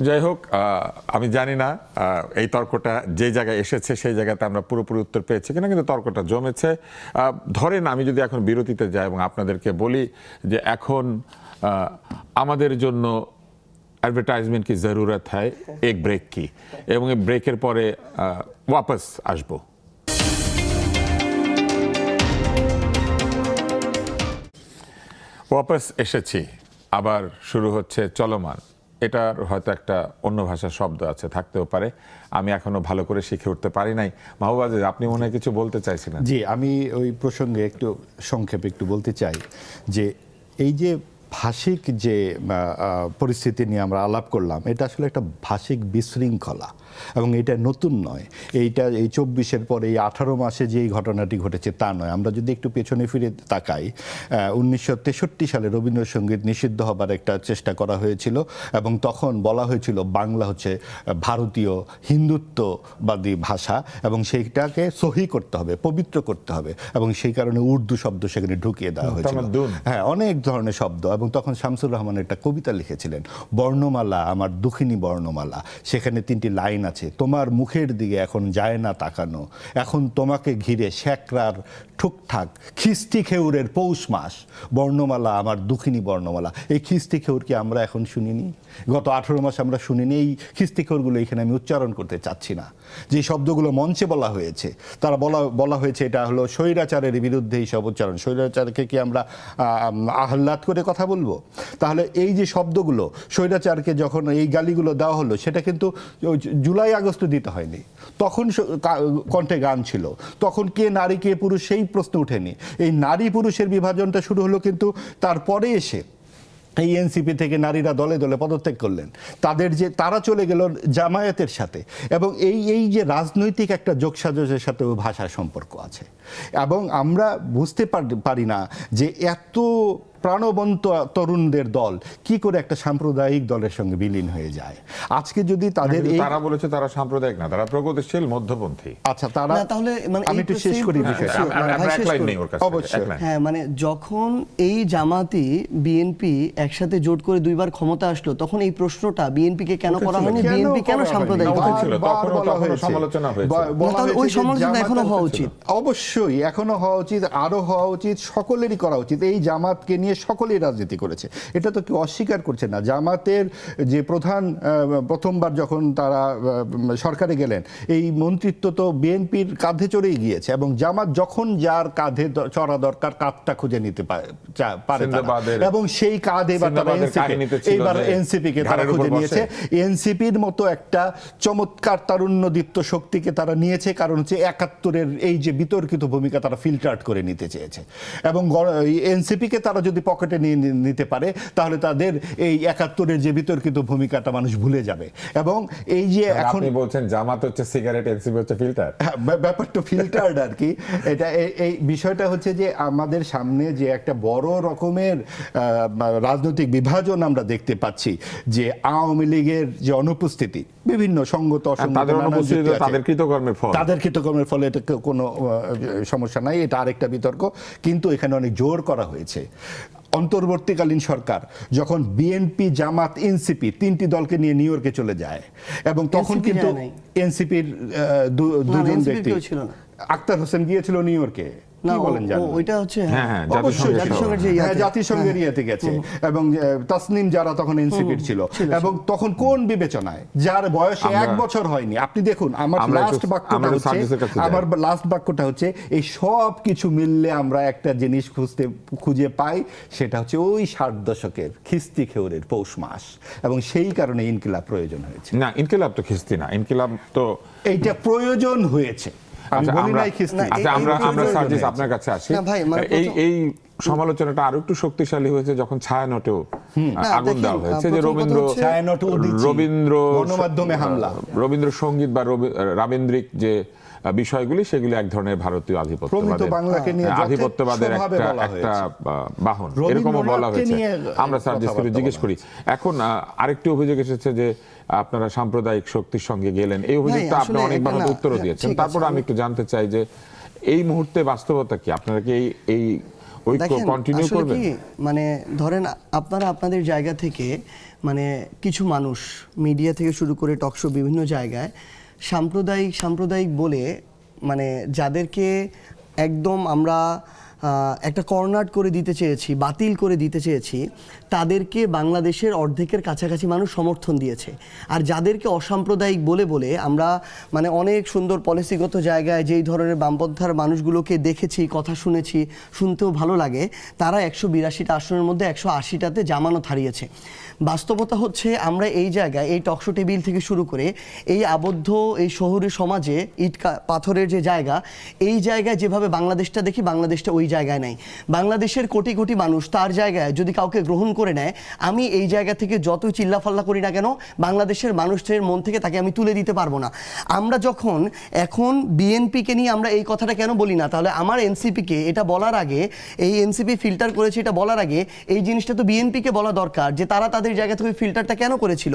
যাই হোক, আমি জানি না এই তর্কটা যে জায়গায় এসেছে সেই জায়গাতে আমরা পুরোপুরি উত্তর পেয়েছি কিনা, কিন্তু তর্কটা জমেছে। ধরেন আমি যদি এখন বিরতিতে যাই এবং আপনাদেরকে বলি যে এখন আমাদের জন্য অ্যাডভার্টাইজমেন্ট কি জরুরত হয়, এক ব্রেক কি, এবং এই ব্রেকের পরে ওয়াপস আসবো। ওয়াপস এসেছি, আবার শুরু হচ্ছে চলমান। এটার হয়তো একটা অন্য ভাষার শব্দ আছে, থাকতেও পারে, আমি এখনো ভালো করে শিখে উঠতে পারি নাই। মাহবুব আজিজ, আপনি মনে হয় কিছু বলতে চাইছিলেন? জি, আমি ওই প্রসঙ্গে একটু সংক্ষেপে একটু বলতে চাই যে এই যে ভাষিক যে পরিস্থিতি নিয়ে আমরা আলাপ করলাম, এটা আসলে একটা ভাষিক বিশৃঙ্খলা এবং এটা নতুন নয়। এইটা এই 24-এর পরে এই 18 মাসে যে এই ঘটনাটি ঘটেছে তা নয়। আমরা যদি একটু পেছনে ফিরে তাকাই, 1963 সালে রবীন্দ্রসঙ্গীত নিষিদ্ধ হবার একটা চেষ্টা করা হয়েছিল এবং তখন বলা হয়েছিল বাংলা হচ্ছে ভারতীয় হিন্দুত্ববাদী ভাষা এবং সেইটাকে সহি করতে হবে, পবিত্র করতে হবে, এবং সেই কারণে উর্দু শব্দ সেখানে ঢুকিয়ে দেওয়া হয়েছিল। হ্যাঁ, অনেক ধরনের শব্দ। এবং তখন শামসুর রহমান একটা কবিতা লিখেছিলেন, বর্ণমালা আমার দুঃখিনী বর্ণমালা। সেখানে 3টি লাইন আছে, তোমার মুখের দিকে এখন যায় না তাকানো, এখন তোমাকে ঘিরে শ্যাকরার ঠুকঠাক খিস্তি খেউরের পৌষ মাস, বর্ণমালা আমার দুঃখিনী বর্ণমালা। এই খিস্তি খেউর কি আমরা এখন শুনিনি? গত 18 মাস আমরা শুনিনি। এই খিস্তি খেউরগুলো এখানে আমি উচ্চারণ করতে চাচ্ছি না। যে শব্দগুলো মঞ্চে বলা হয়েছে, তারা বলা হয়েছে এটা হলো স্বৈরাচারের বিরুদ্ধে এই সব উচ্চারণ। স্বৈরাচারকে কি আমরা আহ্লাদ করে কথা বলবো? তাহলে এই যে শব্দগুলো, স্বৈরাচারকে যখন এই গালিগুলো দেওয়া হলো, সেটা কিন্তু জুলাই আগস্ট দিতে হয়নি, তখন কণ্ঠে গান ছিল। তখন কে নারী কে পুরুষ সেই প্রশ্ন ওঠেনি। এই নারী পুরুষের বিভাজনটা শুরু হলো কিন্তু তারপরে এসে এই এনসিপি থেকে নারীরা দলে দলে পদত্যাগ করলেন, তারা চলে গেল জামায়াতের সাথে। এবং এই যে রাজনৈতিক একটা যোগসাজশের সাথেও ভাষার সম্পর্ক আছে। এবং আমরা বুঝতে পারি না যে এত প্রাণবন্ত তরুণদের দল কি করে একটা সাম্প্রদায়িক দলের সঙ্গে বিলীন হয়ে যায়। আজকে যদি তাদের তারা বলেছে তারা সাম্প্রদায়িক না, তারা প্রগতিশীল মধ্যপন্থী। আচ্ছা, তারা তাহলে মানে আমি একটু শেষ করি বিষয়টা। অবশ্যই। হ্যাঁ, মানে যখন এই জামাতি বিএনপি একসাথে জোট করে 2বার ক্ষমতা আসলো, তখন এই প্রশ্নটা বিএনপি কে কেন করা হয়নি, বিএনপি কেন সাম্প্রদায়িক ছিল, তখনও সমালোচনা হয়েছে। তাহলে ওই সমালোচনা এখনো হওয়া উচিত। অবশ্যই এখনো হওয়া উচিত, আরো হওয়া উচিত, সকলেরই করা উচিত। এই জামাতকে নিয়ে সকলেই রাজনীতি করেছে, এটা তো কেউ অস্বীকার করছে না। জামাতের যে প্রথমবার যখন তারা সরকারে গেলেন, এই মন্ত্রিত্ব তো বিএনপির কাঁধে চড়েই গিয়েছে এবং জামাত যখন যার কাঁধে চড়া দরকার কাঁধটা খুঁজে নিতে পারে এবং সেই কাঁধে এইবার এনসিপিকে তারা খুঁজে নিয়েছে। এনসিপির মতো একটা চমৎকার তারুণ্যদীপ্ত শক্তিকে তারা নিয়েছে, কারণ হচ্ছে 71-এর এই যে বিতর্কিত ভূমিকা তারা ফিল্টার করে নিতে চেয়েছে। এবং এনসিপিকে তারা যদি পকেটে নিয়ে নিতে পারে, তাহলে তাদের এই 71-এর যে বিতর্কিত ভূমিকাটা মানুষ ভুলে যাবে। এবং এই যে এখন আপনি বলছেন জামাত হচ্ছে সিগারেট, এনসিপি হচ্ছে ফিল্টার, ব্যাপারটা ফিল্টার্ড আর কি। এটা এই বিষয়টা হচ্ছে যে আমাদের সামনে যে একটা বড় রকমের রাজনৈতিক বিভাজন আমরা দেখতে পাচ্ছি, যে আওয়ামী লীগের যে অনুপস্থিতি, বিভিন্ন সঙ্গত অসঙ্গত তাদের কৃতকর্মের ফলে এটা কোনো সমস্যা নাই, এটা আরেকটা বিতর্ক। কিন্তু এখানে অনেক জোর করা হয়েছে। অন্তর্বর্তীকালীন সরকার যখন বিএনপি, জামাত, এনসিপি 3টি দলকে নিয়ে নিউ ইয়র্কে চলে যায়, এবং তখন কিন্তু এনসিপির দুজন ব্যক্তি, আক্তার হোসেন গিয়েছিল নিউ ইয়র্কে। জাতিসংঘের ইয়েতে গেছে, এবং তাসনিম যারা তখন এনসিপির ছিল। এবং তখন কোন বিবেচনায়, যার বয়সে 1 বছর হয়নি। আপনি দেখুন, আমার লাস্ট বাক্যটা হচ্ছে এই সব কিছু মিললে আমরা একটা জিনিস খুঁজে পাই, সেটা হচ্ছে ওই 60 দশকের খিস্তি খেউরের পৌষ মাস। এবং সেই কারণে ইনকিলাব প্রয়োজন হয়েছে। না, ইনকিলাব তো খিস্তি না, ইনকিলাব তো এইটা প্রয়োজন হয়েছে। আমরা আপনার কাছে আসি। সমালোচনাটা আরো একটু শক্তিশালী হয়েছে যখন ছায়ানটেও আগুন দেখেন, দেওয়া হয়েছে, যে প্রথম কথা হচ্ছে- ছায়ানটে উদীচী, রবীন্দ্র গণমাধ্যমে হামলা, রবীন্দ্রসঙ্গীত বা রাবীন্দ্রিক যে বিষয়গুলি, সেগুলি এক ধরনের ভারতীয় প্রমিত বাংলাকে নিয়ে আধিপত্যবাদের যথেষ্টভাবে বলা একটা হয়েছে। বাহন, এরকমও বলা রবীন্দ্রনাথকে হয়েছে। নিয়ে আমরা সার্জিস করে কথাবার্তা জিজ্ঞেস বলা করি। এখন আরেকটি অভিযোগ এসেছে যে আপনারা সাম্প্রদায়িক শক্তির সঙ্গে গেলেন। এই অভিযোগটা আপনি আসলে অনেকবার এটা না, উত্তরও দিয়েছেন। ঠিক আছে, তারপর আমি একটু জানতে চাই যে এই মুহূর্তে বাস্তবতা কি? আপনারা কি এই ঐক্য দেখেন, কন্টিনিউ আসলে করবেন? কি, মানে ধরেন আপনারা আপনাদের জায়গা থেকে, মানে কিছু মানুষ মিডিয়া থেকে শুরু করে টকশো বিভিন্ন জায়গায় সাম্প্রদায়িক বলে, মানে যাদেরকে একদম আমরা একটা কর্নার করে দিতে চেয়েছি, বাতিল করে দিতে চেয়েছি, তাদেরকে বাংলাদেশের অর্ধেকের কাছাকাছি মানুষ সমর্থন দিয়েছে। আর যাদেরকে অসাম্প্রদায়িক বলে আমরা মানে অনেক সুন্দর পলিসিগত জায়গায় যেই ধরনের বামপন্থার মানুষগুলোকে দেখেছি, কথা শুনেছি, শুনতেও ভালো লাগে, তারা 182টা আসনের মধ্যে 180টাতে জামানত হারিয়েছে। বাস্তবতা হচ্ছে আমরা এই জায়গায়, এই টকশো টেবিল থেকে শুরু করে এই আবদ্ধ এই শহুরে সমাজে ইট পাথরের যে জায়গা, এই জায়গায় যেভাবে বাংলাদেশটা দেখি, বাংলাদেশটা ওই জায়গায় নাই। বাংলাদেশের কোটি কোটি মানুষ তার জায়গায় যদি কাউকে গ্রহণ করে নেয়, আমি এই জায়গা থেকে যতই চিল্লাফাল্লা করি না কেন, বাংলাদেশের মানুষের মন থেকে তাকে আমি তুলে দিতে পারবো না। আমরা যখন এখন বিএনপিকে নিয়ে আমরা এই কথাটা কেন বলি না, তাহলে আমার এনসিপিকে এটা বলার আগে, এই এনসিপি ফিল্টার করেছে এটা বলার আগে, এই জিনিসটা তো বিএনপিকে বলা দরকার যে তারা তাদের জায়গা থেকে ফিল্টারটা কেন করেছিল।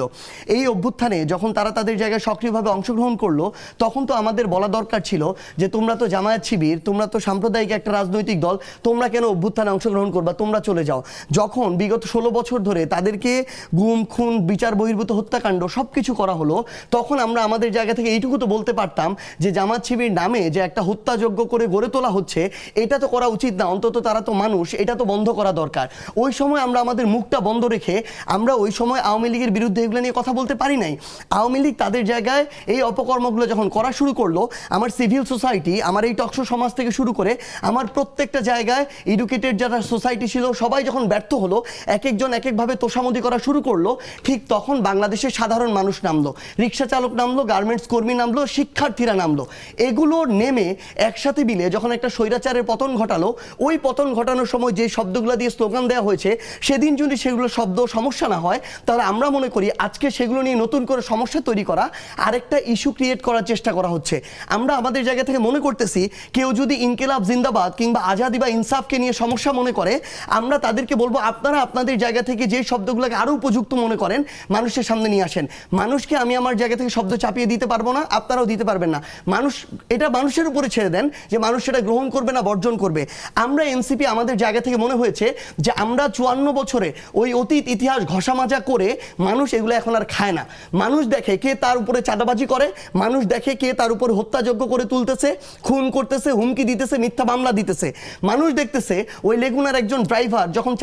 এই অভ্যুত্থানে যখন তারা তাদের জায়গায় সক্রিয়ভাবে অংশগ্রহণ করলো, তখন তো আমাদের বলা দরকার ছিল যে তোমরা তো জামায়াত শিবির, তোমরা তো সাম্প্রদায়িক একটা রাজনৈতিক দল, তোমরা কেন অভ্যুত্থানে অংশগ্রহণ করবা, তোমরা চলে যাও। যখন বিগত 16 বছর ধরে তাদেরকে গুম খুন বিচার বহির্ভূত হত্যাকাণ্ড সব কিছু করা হলো, তখন আমরা আমাদের জায়গা থেকে এইটুকু তো বলতে পারতাম যে জামায়াত শিবির নামে যে একটা হত্যাযজ্ঞ করে গড়ে তোলা হচ্ছে, এটা তো করা উচিত না, অন্তত তারা তো মানুষ, এটা তো বন্ধ করা দরকার। ওই সময় আমরা আমাদের মুখটা বন্ধ রেখে আমরা ওই সময় আওয়ামী লীগের বিরুদ্ধে এগুলো নিয়ে কথা বলতে পারি নাই। আওয়ামী লীগ তাদের জায়গায় এই অপকর্মগুলো যখন করা শুরু করলো, আমার সিভিল সোসাইটি, আমার এই টকশো সমাজ থেকে শুরু করে আমার প্রত্যেকটা জায়গায় এডুকেটেড যারা সোসাইটি ছিল, সবাই যখন ব্যর্থ হলো, এক একজন এক একভাবে তোষামদি করা শুরু করলো, ঠিক তখন বাংলাদেশের সাধারণ মানুষ নামলো, রিক্সা চালক নামলো, গার্মেন্টস কর্মী নামলো, শিক্ষার্থীরা নামলো। এগুলো নেমে একসাথে মিলে যখন একটা স্বৈরাচারের পতন ঘটালো, ওই পতন ঘটানোর সময় যে শব্দগুলো দিয়ে স্লোগান দেওয়া হয়েছে, সেদিন যদি সেগুলো শব্দ সমস্যা না হয়, তাহলে আমরা মনে করি আজকে সেগুলো নিয়ে নতুন করে সমস্যা তৈরি করা, আরেকটা ইস্যু ক্রিয়েট করার চেষ্টা করা হচ্ছে। আমরা আমাদের জায়গা থেকে মনে করতেছি কেউ যদি ইনকিলাব জিন্দাবাদ কিংবা আজাদি বা ইনসাফকে নিয়ে সমস্যা মনে করে, আমরা তাদেরকে বলবো আপনারা আপনাদের জায়গা থেকে যে শব্দগুলোকে আরো উপযুক্ত মনে করেন মানুষের সামনে নিয়ে আসেন। মানুষকে আমি আমার জায়গা থেকে শব্দ চাপিয়ে দিতে পারবো না, আপনারাও দিতে পারবেন না। মানুষ, এটা মানুষের উপরে ছেড়ে দেন যে মানুষ সেটা গ্রহণ করবে না বর্জন করবে। আমরা এনসিপি আমাদের জায়গা থেকে মনে হয়েছে যে আমরা 54 বছরে ওই অতীত ইতিহাস ঘষা মাজা করে মানুষ এগুলো এখন আর খায় না। মানুষ দেখে কে তার উপরে চাঁদাবাজি করে, মানুষ দেখে কে তার উপরে হত্যাযজ্ঞ করে তুলতেছে, খুন করতেছে, হুমকি দিতেছে, মিথ্যা মামলা দিতেছে। মানুষ দেখতেছে ওই লেগুনার একজন ড্রাইভার যখন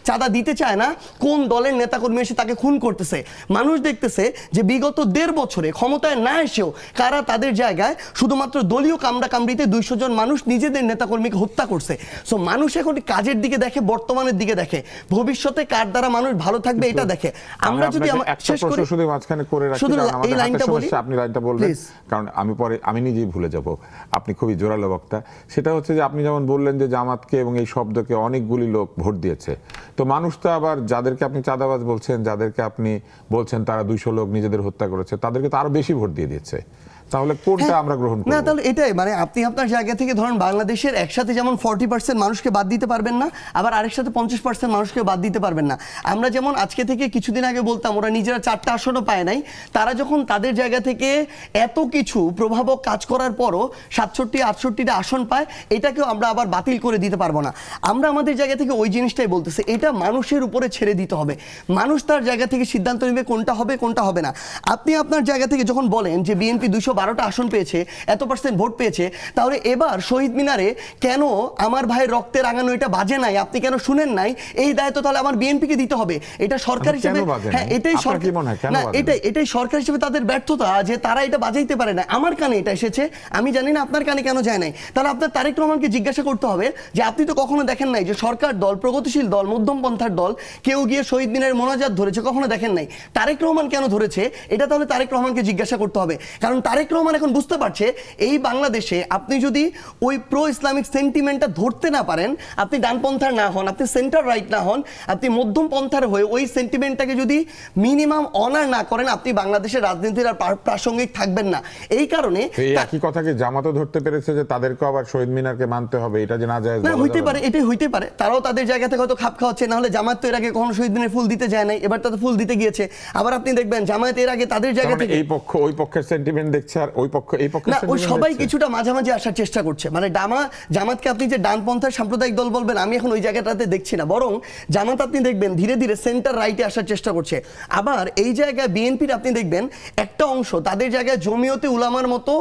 চাঁদা দিতে চায় না, কোন দলের নেতাকর্মী এসে তাকে খুন করতেছে। মানুষ দেখতেছে যে বিগত 1.5 বছরে ক্ষমতায় না এসেও কারা তাদের জায়গায় শুধুমাত্র দলীয় কামড়াকামড়িতে 200 জন মানুষ নিজেদের নেতাকর্মীকে হত্যা করছে। সো মানুষ এখন কাজের দিকে দেখে, বর্তমানের দিকে দেখে, ভবিষ্যতে কার দ্বারা মানুষ ভালো থাকবে এটা দেখে। আমরা যদি শেষ করি, শুধু মাঝখানে করে রাখি, শুধু কারণ এই আমাদের লাইনটা হাতে বলি, সমস্যা, আপনি লাইনটা বলবেন, কারণ আমি নিজেই ভুলে যাব। আপনি খুবই জোরালো বক্তা। সেটা হচ্ছে যে আপনি যেমন বললেন যে জামাতকে এবং এই শব্দকে অনেকগুলি লোক ভোট দিয়েছে, তো মানুষ তো আবার যাদেরকে আপনি চাঁদাবাজ বলছেন, যাদেরকে আপনি বলছেন তারা 200 লোক নিজেদের হত্যা করেছে, তাদেরকে তো আরো বেশি ভোট দিয়ে দিয়েছে। তাহলে কোনটা আমরা গ্রহণ করব? না, তাহলে এটাই, মানে আপনি আপনার জায়গা থেকে ধরুন বাংলাদেশের একসাথে যেমন 40% মানুষকে বাদ দিতে পারবেন না, আবার আরেক সাথে 50% মানুষকে বাদ দিতে পারবেন না। আমরা যেমন আজকে থেকে কিছুদিন আগে বলতাম ওরা নিজেরা 4টা আসনও পায় নাই, তারা যখন তাদের জায়গা থেকে এত কিছু প্রভাবক কাজ করার পরও 67-68টা আসন পায়, এটাকেও আমরা আবার বাতিল করে দিতে পারবো না। আমরা আমাদের জায়গা থেকে ওই জিনিসটাই বলতেছি, এটা মানুষের উপরে ছেড়ে দিতে হবে। মানুষ তার জায়গা থেকে সিদ্ধান্ত নেবে কোনটা হবে কোনটা হবে না। আপনি আপনার জায়গা থেকে যখন বলেন যে বিএনপি 212টা আসন পেয়েছে, এত % ভোট পেয়েছে, তাহলে এবার শহীদ মিনারে কেন আমার ভাইয়ের রক্তে রাঙানো এটা বাজে নাই, আপনি কেন শুনেন নাই, এই দায়িত্ব তাহলে আমার বিএনপিকে দিতে হবে। এটা সরকার হিসেবে, হ্যাঁ এটাই সরকার, না এটাই সরকার হিসেবে তাদের ব্যর্থতা যে তারা এটা বাজাইতে পারে না। আমার কানে এটা এসেছে, আমি জানি না আপনার কানে কেন যায় নাই। তাহলে আপনার তারেক রহমানকে জিজ্ঞাসা করতে হবে যে আপনি তো কখনো দেখেন নাই যে সরকার দল, প্রগতিশীল দল, মধ্যমপন্থার দল কেউ গিয়ে শহীদ মিনারের মোনাজাত ধরেছে, কখনো দেখেন নাই। তারেক রহমান কেন ধরেছে, এটা তাহলে তারেক রহমানকে জিজ্ঞাসা করতে হবে। কারণ তারেক রহমান এখন বুঝতে পারছে এই বাংলাদেশে আপনি যদি ওই প্রো ইসলামিক সেন্টিমেন্টটা ধরতে না পারেন, আপনি ডানপন্থার না হন, আপনি সেন্টার রাইট না হন, আপনি মধ্যম পন্থার হয়ে ওই সেন্টিমেন্টটাকে যদি মিনিমাম অনার না করেন, আপনি বাংলাদেশের রাজনীতির আর প্রাসঙ্গিক থাকবেন না। এই কারণে এই একই কথাকে জামাতও ধরতে পেরেছে যে তাদেরকে আবার শহীদ মিনারকে মানতে হবে, এটা যে না যায় না হইতে পারে, এটাই হইতে পারে, তারাও তাদের জায়গা থেকে হয়তো খাপ খাওয়াচ্ছে। না হলে জামাত তো এর আগে কখনো শহীদ মিনারে ফুল দিতে যায় নাই, এবার তাদের ফুল দিতে গিয়েছে। আবার আপনি দেখবেন জামায়াত এর আগে তাদের জায়গা থেকে এই পক্ষ ওই পক্ষের সেন্টিমেন্ট দেখছে আর ওই পক্ষ এই পক্ষের না, ওই sentiment সবাই দেখছে। কিছুটা মাঝামাঝি আসার চেষ্টা করছে। মানে জামাতকে আপনি যে ডানপন্থার সাম্প্রদায়িক দল বলবেন, আমি এখন ওই জায়গাটাতে দেখছি না, বরং জামাত আপনি দেখবেন ধীরে ধীরে সেন্টার রাইটে আসার চেষ্টা করছে। আবার এই জায়গায় বিএনপির আপনি দেখবেন একটা অংশ তাদের জায়গায় জমিয়তে উলামার মতো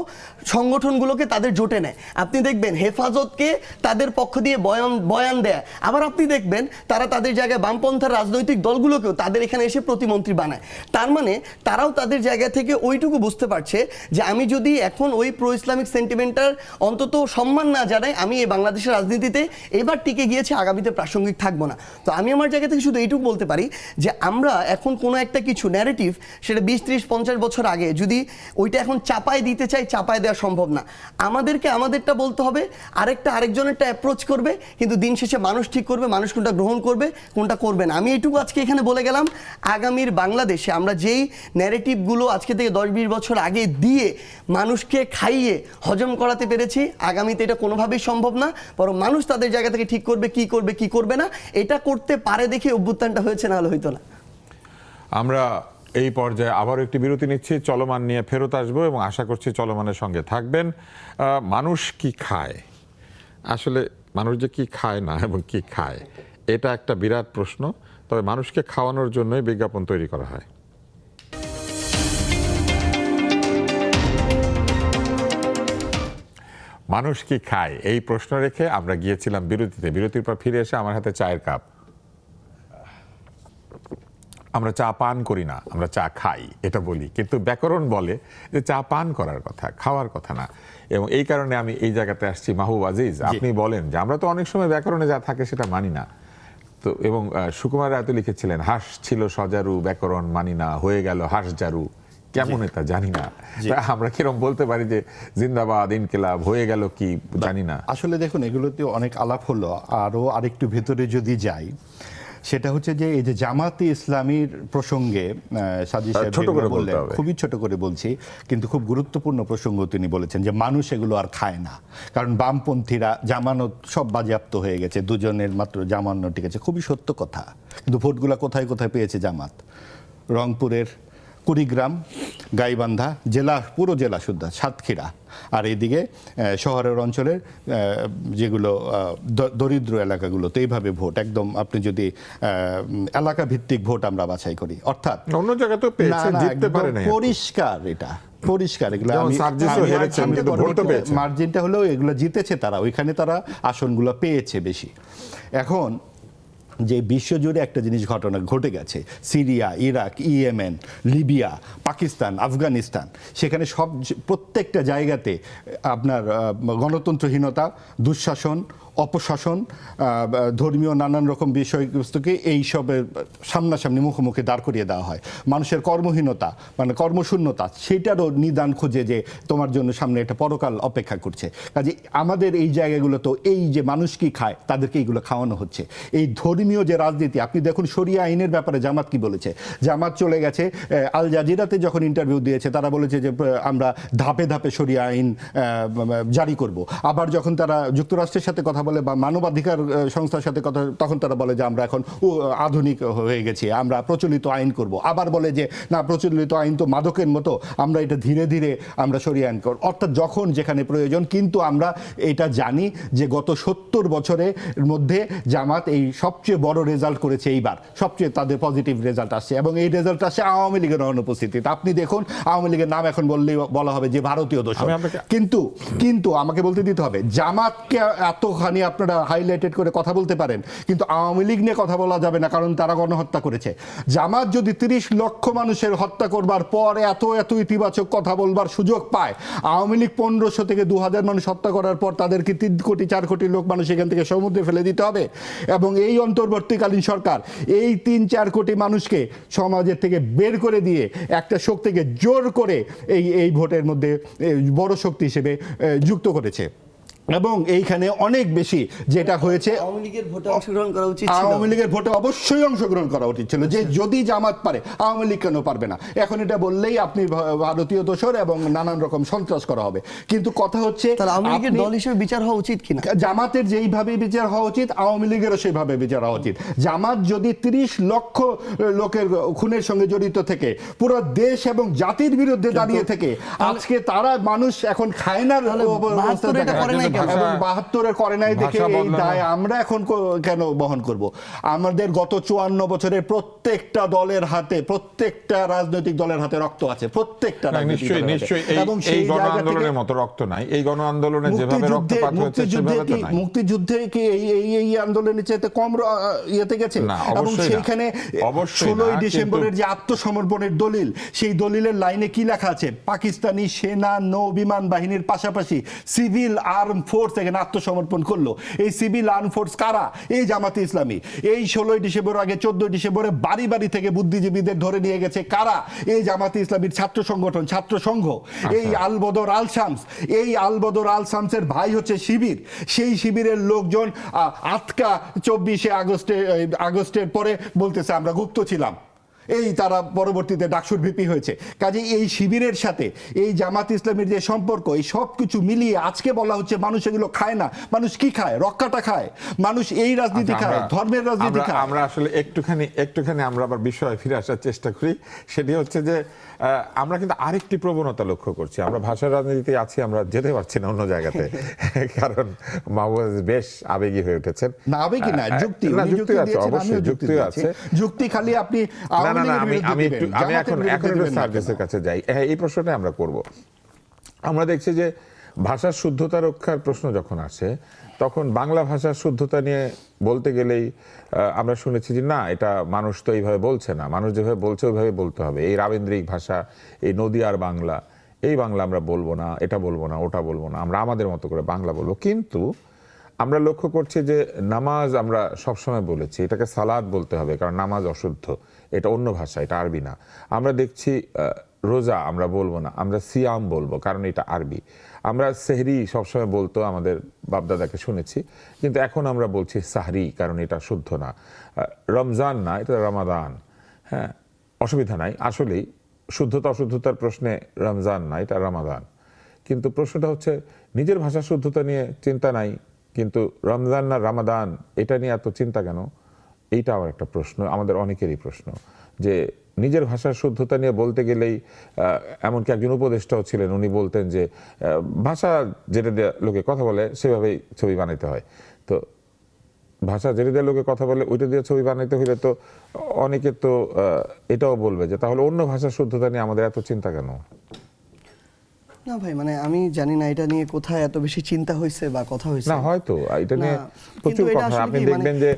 সংগঠনগুলোকে তাদের জোটে নেয়। আপনি দেখবেন হেফাজতকে তাদের পক্ষ দিয়ে বয়ান দেয়। আবার আপনি দেখবেন তারা তাদের জায়গায় বামপন্থার রাজনৈতিক দলগুলোকেও তাদের এখানে এসে প্রতিমন্ত্রী বানায়। তার মানে তারাও তাদের জায়গা থেকে ওইটুকু বুঝতে পারছে যে আমি যদি এখন ওই প্রো ইসলামিক সেন্টিমেন্টার অন্তত সম্মান না জানাই, আমি এই বাংলাদেশের রাজনীতিতে এবার টিকে গিয়েছে, আগামীতে প্রাসঙ্গিক থাকবো না। তো আমি আমার জায়গা থেকে শুধু এইটুকু বলতে পারি যে আমরা এখন কোনো একটা কিছু ন্যারেটিভ, সেটা 20, 30, 50 বছর আগে যদি ওইটা এখন চাপায় দিতে চাই, চাপায় দেওয়া সম্ভব না। আমাদেরকে আমাদেরটা বলতে হবে, আরেকজনেরটা অ্যাপ্রোচ করবে, কিন্তু দিন শেষে মানুষ ঠিক করবে মানুষ কোনটা গ্রহণ করবে কোনটা করবে না। আমি এইটুকু আজকে এখানে বলে গেলাম, আগামীর বাংলাদেশে আমরা যেই ন্যারেটিভগুলো আজকে থেকে 10-20 বছর আগে দিয়ে মানুষকে খাইয়ে হজম করাতে পেরেছি, আগামীতে এটা কোনোভাবেই সম্ভব না। বরং মানুষ তাদের জায়গা থেকে ঠিক করবে কি করবে কি করবে না, এটা করতে পারে দেখে অভ্যুত্থানটা হয়েছে, না হলে হইতো না। আমরা এই পর্যায়ে আবার একটি বিরতি নিচ্ছি, চলমান নিয়ে ফেরত আসবো এবং আশা করছি চলমানের সঙ্গে থাকবেন। মানুষ কি খায়, আসলে মানুষ যে কি খায় না এবং কি খায়, এটা একটা বিরাট প্রশ্ন। তবে মানুষকে খাওয়ানোর জন্যই বিজ্ঞাপন তৈরি করা হয়। মানুষ কি খায় এই প্রশ্ন রেখে আমরা গিয়েছিলাম বিরতিতে। বিরতির পর ফিরে এসে আমার হাতে চায়ের কাপ। আমরা চা পান করি না, আমরা চা খাই এটা বলি, কিন্তু ব্যাকরণ বলে যে চা পান করার কথা, খাওয়ার কথা না। এবং এই কারণে আমি এই জায়গাতে আসছি। মাহবুব আজিজ, আপনি বলেন যে আমরা তো অনেক সময় ব্যাকরণে যা থাকে সেটা মানি না। তো এবং সুকুমার রায় তো লিখেছিলেন, হাঁস ছিল সজারু, ব্যাকরণ মানি না, হয়ে গেল হাঁস জারু, কেমন এটা জানি না। আমরা কিরকম বলতে পারি যে জিন্দাবাদ ইনকিলাব, হয়ে গেল কি জানি না। আসলে দেখুন, এগুলোতে অনেক আলাপ হলো। আরো আরেকটু ভেতরে যদি যাই, সেটা হচ্ছে যে এই যে জামাতে ইসলামীর প্রসঙ্গে সাজিদ সাহেব ছোট করে বললেন, বলতে হবে। খুবই ছোট করে বলছি, কিন্তু খুব গুরুত্বপূর্ণ প্রসঙ্গ তিনি বলেছেন যে মানুষ এগুলো আর খায় না, কারণ বামপন্থীরা জামানত সব বাজেয়াপ্ত হয়ে গেছে, দুজনের মাত্র জামানত ঠিক আছে। খুবই সত্য কথা, কিন্তু ভোটগুলা কোথায় কোথায় পেয়েছে জামাত? রংপুরের কুড়িগ্রাম, গাইবান্ধা জেলা, পুরো জেলা শুদ্ধ, সাতক্ষীরা, আর এইদিকে শহরের অঞ্চলের যেগুলো দরিদ্র এলাকাগুলো, তো এইভাবে ভোট একদম আপনি যদি এলাকা ভিত্তিক ভোট আমরা বাছাই করি, অর্থাৎ অন্য জায়গায় তো পেয়েছে, জিততে পারে না। পরিষ্কার, এটা পরিষ্কার। এগুলো যেমন সার্জিসও হেরেছেন, কিন্তু ভোট তো পেয়েছে। মার্জিনটা হলেও এগুলো জিতেছে তারা, ওইখানে তারা আসনগুলো পেয়েছে বেশি। এখন যে বিশ্বজুড়ে একটা জিনিস ঘটনা ঘটে গেছে, Syria, Iraq, Yemen, Libya, Pakistan, Afghanistan, সেখানে প্রত্যেকটা জায়গাতে আপনার গণতন্ত্রহীনতা, দুঃশাসন, অপশাসন, ধর্মীয় নানান রকম বিষয়বস্তুকে এইসবের সামনাসামনি মুখোমুখি দাঁড় করিয়ে দেওয়া হয়। মানুষের কর্মহীনতা, মানে কর্মশূন্যতা, সেটারও নিদান খুঁজে যে তোমার জন্য সামনে একটা পরকাল অপেক্ষা করছে। কাজে আমাদের এই জায়গাগুলো তো এই যে মানুষ কি খায় তাদেরকে এইগুলো খাওয়ানো হচ্ছে। এই ধর্মীয় যে রাজনীতি, আপনি দেখুন শরিয়া আইনের ব্যাপারে জামাত কি বলেছে। জামাত চলে গেছে আল জাজিরাতে যখন ইন্টারভিউ দিয়েছে, তারা বলেছে যে আমরা ধাপে ধাপে শরিয়া আইন জারি করব। আবার যখন তারা যুক্তরাষ্ট্রের সাথে কথা বলে বা মানবাধিকার সংস্থার সাথে কথা, তখন তারা বলে যে আমরা এখন আধুনিক হয়ে গেছি, আমরা প্রচলিত আইন করব। আবার বলে যে না, প্রচলিত আইন তো মাদকের মতো, আমরা এটা ধীরে ধীরে আমরা সরিয়ে আইন করব। অর্থাৎ যখন যেখানে প্রয়োজন। কিন্তু আমরা এটা জানি যে গত 70 বছরের মধ্যে জামাত এই সবচেয়ে বড় রেজাল্ট করেছে এইবার, সবচেয়ে তাদের পজিটিভ রেজাল্ট আসছে, এবং এই রেজাল্ট আসছে আওয়ামী লীগের অনুপস্থিতিতে। আপনি দেখুন, আওয়ামী লীগের নাম এখন বললেই বলা হবে যে ভারতীয় দোষর, কিন্তু আমাকে বলতে দিতে হবে জামাতকে এতখানি নিয়ে আপনারা হাইলাইটেড করে কথা বলতে পারেন, কিন্তু আওয়ামী লীগ নিয়ে কথা বলা যাবে না, কারণ তারা গণহত্যা করেছে। জামাত যদি 30 লক্ষ মানুষের হত্যা করবার পর এত এত ইতিবাচক কথা বলবার সুযোগ পায়, আওয়ামী লীগ 1500 থেকে 2000 মানুষ হত্যা করার পর তাদেরকে 3 কোটি 4 কোটি লোক মানুষ এখান থেকে সমুদ্রে ফেলে দিতে হবে? এবং এই অন্তর্বর্তীকালীন সরকার এই 3-4 কোটি মানুষকে সমাজের থেকে বের করে দিয়ে একটা শক্তিকে জোর করে এই ভোটের মধ্যে বড় শক্তি হিসেবে যুক্ত করেছে। এবং এইখানে অনেক বেশি যেটা হয়েছে, আওয়ামী লীগের ভোটে অংশগ্রহণ করা উচিত ছিল। আওয়ামী লীগের ভোটে অবশ্যই অংশগ্রহণ করা উচিত ছিল, যে যদি জামাত পারে আওয়ামী লীগ কেন পারবে না? এখন এটা বললেই আপনি ভারতীয় দোসর এবং নানান রকম সন্ত্রাস করা হবে। কিন্তু কথা হচ্ছে তাহলে আওয়ামী লীগের দল হিসেবে বিচার হওয়া উচিত কিনা? জামাতের যেইভাবে বিচার হওয়া উচিত, আওয়ামী লীগেরও সেইভাবে বিচার হওয়া উচিত। জামাত যদি 30 লক্ষ লোকের খুনের সঙ্গে জড়িত থেকে পুরো দেশ এবং জাতির বিরুদ্ধে দাঁড়িয়ে থেকে আজকে তারা মানুষ এখন খায় না অবস্থা এবং 72-এর করে নাই দেখে এই দায় আমরা এখন কেন বহন করব? আমাদের গত 54 বছরের প্রত্যেকটা দলের হাতে, প্রত্যেকটা রাজনৈতিক দলের হাতে রক্ত আছে, প্রত্যেকটা নিশ্চয়ই এই গণ আন্দোলনের মতো রক্ত নাই। এই গণ আন্দোলনে যেভাবে রক্তপাত হয়েছে সেভাবে তো নাই। মুক্তিযুদ্ধে কি এই আন্দোলনের চেয়ে কম ইয়েতে গেছে? এবং সেইখানে 16ই ডিসেম্বরের যে আত্মসমর্পণের দলিল, সেই দলিলের লাইনে কি লেখা আছে? পাকিস্তানি সেনা নৌ বিমান বাহিনীর পাশাপাশি সিভিল আর্ম ফোর্স এখানে আত্মসমর্পণ করলো। এই সিভিল আর্ম ফোর্স কারা? এই জামাতে ইসলামী। এই 16ই ডিসেম্বর আগে 14 ডিসেম্বরে বাড়ি বাড়ি থেকে বুদ্ধিজীবীদের ধরে নিয়ে গেছে কারা? এই জামাতে ইসলামীর ছাত্র সংগঠন, ছাত্র সংঘ। এই আলবদর আল শামস, এই আলবদর আল শামসের ভাই হচ্ছে শিবির। সেই শিবিরের লোকজন আটকা 24শে আগস্টের পরে বলতেছে আমরা গুপ্ত ছিলাম। এই তারা পরবর্তীতে ডাকসুর ভিপি হয়েছে। কাজে এই শিবিরের সাথে এই জামাত ইসলামের যে সম্পর্ক, এই সব কিছু মিলিয়ে আজকে বলা হচ্ছে মানুষ এগুলো খায় না। মানুষ কি খায়? রক্ষাটা খায়। মানুষ এই রাজনীতি খায়, ধর্মের রাজনীতি খায়। আমরা আসলে একটুখানি আমরা আবার বিষয়ে ফিরে আসার চেষ্টা করি। সেটি হচ্ছে যে আমরা কিন্তু আরেকটি প্রবণতা লক্ষ্য করছি। আমরা ভাষার রাজনীতিতে আছি, আমরা যেতে পারছি না অন্য জায়গাতে, কারণ মাহবুব বেশ আবেগী হয়ে উঠেছেন। না আবেগী না, যুক্তি আছে, অবশ্যই যুক্তি আছে। যুক্তি খালি আপনি আমি এখন একটু সার্ভিসের কাছে যাই। এই প্রশ্নটা আমরা করব। আমরা দেখছি যে ভাষার শুদ্ধতা রক্ষার প্রশ্ন যখন আসে, তখন বাংলা ভাষার শুদ্ধতা নিয়ে বলতে গেলেই আমরা শুনেছি যে না, এটা মানুষ তো এইভাবে বলছে না, মানুষ যেভাবে বলছে ওইভাবে বলতে হবে। এই রাবেন্দ্রিক ভাষা, এই নদীয়ার বাংলা, এই বাংলা আমরা বলবো না, এটা বলবো না, ওটা বলবো না, আমরা আমাদের মতো করে বাংলা বলবো। কিন্তু আমরা লক্ষ্য করছি যে নামাজ আমরা সবসময় বলেছি এটাকে সালাত বলতে হবে, কারণ নামাজ অশুদ্ধ, এটা অন্য ভাষা, এটা আরবি না। আমরা দেখছি রোজা আমরা বলবো না, আমরা সিয়াম বলবো, কারণ এটা আরবি। আমরা সেহরি সবসময় বলতো, আমাদের বাপদাদাকে শুনেছি, কিন্তু এখন আমরা বলছি সাহরি, কারণ এটা শুদ্ধ না। রমজান না, এটা রমাদান। হ্যাঁ, অসুবিধা নাই। আসলেই শুদ্ধতা অশুদ্ধতার প্রশ্নে রমজান না, এটা রমাদান। কিন্তু প্রশ্নটা হচ্ছে নিজের ভাষার শুদ্ধতা নিয়ে চিন্তা নাই, কিন্তু রমজান না রামাদান এটা নিয়ে এত চিন্তা কেন? এইটা আমার একটা প্রশ্ন, আমাদের অনেকেরই প্রশ্ন, যে নিজের ভাষার শুদ্ধতা নিয়ে বলতে গেলেই, এমনকি একজন উপদেষ্টাও ছিলেন, উনি বলতেন যে ভাষা যেটা দিয়ে লোকে কথা বলে সেভাবেই ছবি বানাইতে হয়। তো ভাষা যেটা দিয়ে লোকে কথা বলে ওইটা দিয়ে ছবি বানাইতে হইলে তো অনেকে তো এটাও বলবে যে তাহলে অন্য ভাষার শুদ্ধতা নিয়ে আমাদের এত চিন্তা কেন? না ভাই, মানে আমি জানি না এটা নিয়ে কোথায় এত বেশি চিন্তা হয়েছে বা কথা হয়েছে না, হয়তো এটা নিয়ে প্রচুর কথা। আপনি দেখবেন যে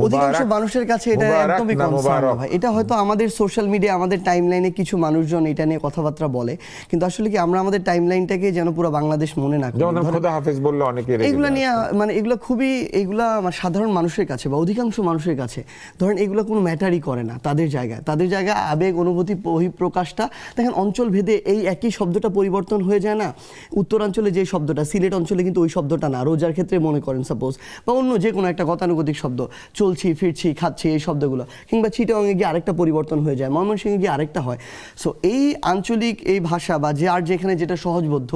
অধিকাংশ মানুষের কাছে এটা একদমই কনসার্ন না ভাই। এটা হয়তো আমাদের সোশ্যাল মিডিয়া, আমাদের টাইমলাইনে কিছু মানুষজন এটা নিয়ে কথাবার্তা বলে, কিন্তু আসলে কি আমরা আমাদের টাইমলাইনটাকে যেন পুরো বাংলাদেশ মনে না করি। যেমন খোদা হাফেজ বললে অনেকে এগুলা নিয়ে, মানে এগুলো খুবই, এগুলা সাধারণ মানুষের কাছে বা অধিকাংশ মানুষের কাছে ধরেন এগুলো কোনো ম্যাটারই করে না তাদের জায়গায় আবেগ অনুভূতি বহিঃপ্রকাশটা দেখেন অঞ্চল ভেদে এই একই শব্দটা পরিবর্তন হয়ে যায় না। উত্তরাঞ্চলে যে শব্দটা, সিলেট অঞ্চলে কিন্তু ওই শব্দটা না। রোজার ক্ষেত্রে মনে করেন সাপোজ, বা অন্য যে কোনো একটা গতানুগতিক শব্দ, চলছি ফিরছি খাচ্ছি, এই শব্দগুলো, কিংবা চিটাগাংয়ে গিয়ে আরেকটা পরিবর্তন হয়ে যায়, ময়মনসিংহে গিয়ে আরেকটা হয়। সো এই আঞ্চলিক এই ভাষা বা যে আর যেখানে যেটা সহজবোধ্য,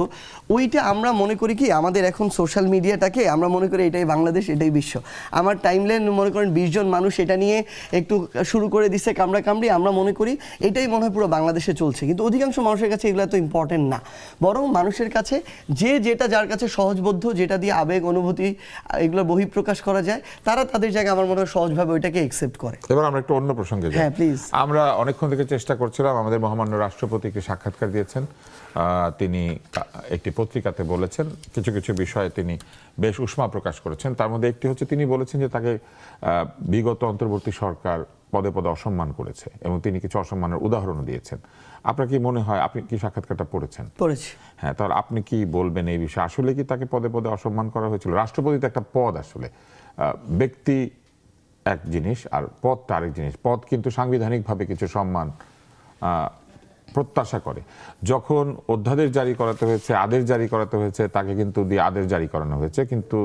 ওইটা আমরা মনে করি কি আমাদের এখন সোশ্যাল মিডিয়াটাকে আমরা মনে করি এটাই বাংলাদেশ, এটাই বিশ্ব। আমার টাইমলাইন মনে করেন 20 জন মানুষ এটা নিয়ে একটু শুরু করে দিচ্ছে কামড়ি, আমরা মনে করি এটাই মনে হয় পুরো বাংলাদেশে চলছে। কিন্তু অধিকাংশ মানুষের কাছে এগুলো তো ইম্পর্টেন্ট না, বরং মানুষের কাছে যে যেটা যার কাছে সহজবোধ্য, যেটা দিয়ে আবেগ অনুভূতি এগুলো বহিঃপ্রকাশ করা যায়, তারা তাদের জায়গায় আমার মনে হয় সহজভাবে ওইটাকে অ্যাকসেপ্ট করে। এবার আমরা একটু অন্য প্রসঙ্গে যাই। হ্যাঁ প্লিজ। আমরা অনেকক্ষণ থেকে চেষ্টা করছিলাম, আমাদের মহামান্য রাষ্ট্রপতিকে সাক্ষাৎকার দিয়েছেন, তিনি একটি পত্রিকাতে বলেছেন, কিছু কিছু বিষয়ে তিনি বেশ উষ্মা প্রকাশ করেছেন। তার মধ্যে একটি হচ্ছে তিনি বলেছেন যে তাকে বিগত অন্তর্বর্তী সরকার পদে পদে অসম্মান করেছে এবং তিনি কিছু অসম্মানের উদাহরণও দিয়েছেন। আপনার কি মনে হয়, আপনি কি সাক্ষাৎকারটা পড়েছেন? পড়েছি। হ্যাঁ, তাহলে আপনি কি বলবেন এই বিষয়ে? আসলে কি তাকে পদে পদে অসম্মান করা হয়েছিল? রাষ্ট্রপতি তো একটা পদ, আসলে ব্যক্তি এক জিনিস আর পদটা আরেক জিনিস। পদ কিন্তু সাংবিধানিকভাবে কিছু সম্মান প্রত্যাশা করে। যখন অধ্যাদেশ জারি করাতে হয়েছে, আদেশ জারি করাতে হয়েছে, তাকে কিন্তু দিয়ে আদেশ জারি করানো হয়েছে, কিন্তু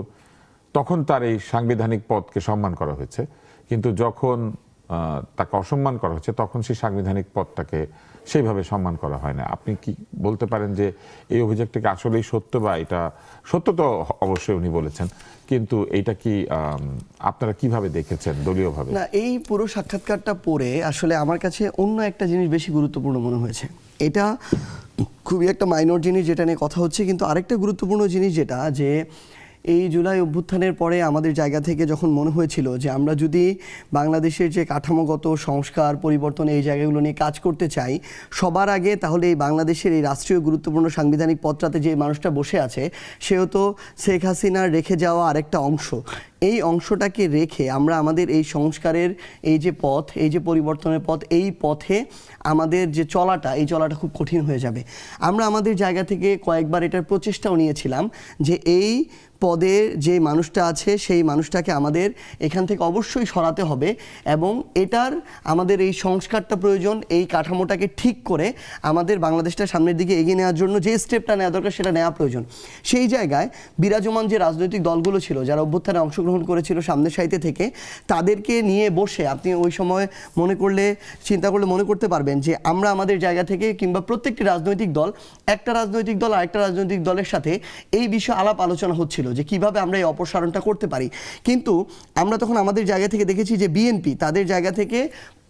তখন তার এই সাংবিধানিক পদকে সম্মান করা হয়েছে। কিন্তু যখন তাকে অসম্মান করা হচ্ছে, তখন সেই সাংবিধানিক পদটাকে সেইভাবে সম্মান করা হয় না। আপনি কি বলতে পারেন যে এই অভিযোগটাকে আসলেই সত্য, বা এটা সত্য? তো অবশ্যই উনি বলেছেন, কিন্তু এইটা কি আপনারা কিভাবে দেখেছেন দলীয়ভাবে? না, এই পুরো সাক্ষাৎকারটা পড়ে আসলে আমার কাছে অন্য একটা জিনিস বেশি গুরুত্বপূর্ণ মনে হয়েছে। এটা খুবই একটা মাইনর জিনিস যেটা নিয়ে কথা হচ্ছে, কিন্তু আরেকটা গুরুত্বপূর্ণ জিনিস যেটা, যে এই জুলাই অভ্যুত্থানের পরে আমাদের জায়গা থেকে যখন মনে হয়েছিল যে আমরা যদি বাংলাদেশের যে কাঠামোগত সংস্কার পরিবর্তন এই জায়গাগুলো নিয়ে কাজ করতে চাই সবার আগে, তাহলে এই বাংলাদেশের এই রাষ্ট্রীয় গুরুত্বপূর্ণ সাংবিধানিক পদটাতে যে মানুষটা বসে আছে সেও তো শেখ হাসিনার রেখে যাওয়া আরেকটা অংশ। এই অংশটাকে রেখে আমরা আমাদের এই সংস্কারের এই যে পথ, এই যে পরিবর্তনের পথ, এই পথে আমাদের যে চলাটা, এই চলাটা খুব কঠিন হয়ে যাবে। আমরা আমাদের জায়গা থেকে কয়েকবার এটার প্রচেষ্টাও নিয়েছিলাম যে এই পদে যে মানুষটা আছে সেই মানুষটাকে আমাদের এখান থেকে অবশ্যই সরাতে হবে, এবং এটার আমাদের এই সংস্কারটা প্রয়োজন। এই কাঠামোটাকে ঠিক করে আমাদের বাংলাদেশটা সামনের দিকে এগিয়ে নেওয়ার জন্য যে স্টেপটা নেওয়া দরকার সেটা নেওয়া প্রয়োজন। সেই জায়গায় বিরাজমান যে রাজনৈতিক দলগুলো ছিল যারা অভ্যুত্থানে অংশগ্রহণ করেছিল সামনের সারিতে থেকে, তাদেরকে নিয়ে বসে আপনি ওই সময় মনে করলে, চিন্তা করলে মনে করতে পারবেন যে আমরা আমাদের জায়গা থেকে, কিংবা প্রত্যেকটি রাজনৈতিক দল, একটা রাজনৈতিক দল আরেকটা রাজনৈতিক দলের সাথে এই বিষয়ে আলাপ আলোচনা হচ্ছিল যে কিভাবে আমরা এই অপসারণটা করতে পারি। কিন্তু আমরা তখন আমাদের জায়গা থেকে দেখেছি যে বিএনপি তাদের জায়গা থেকে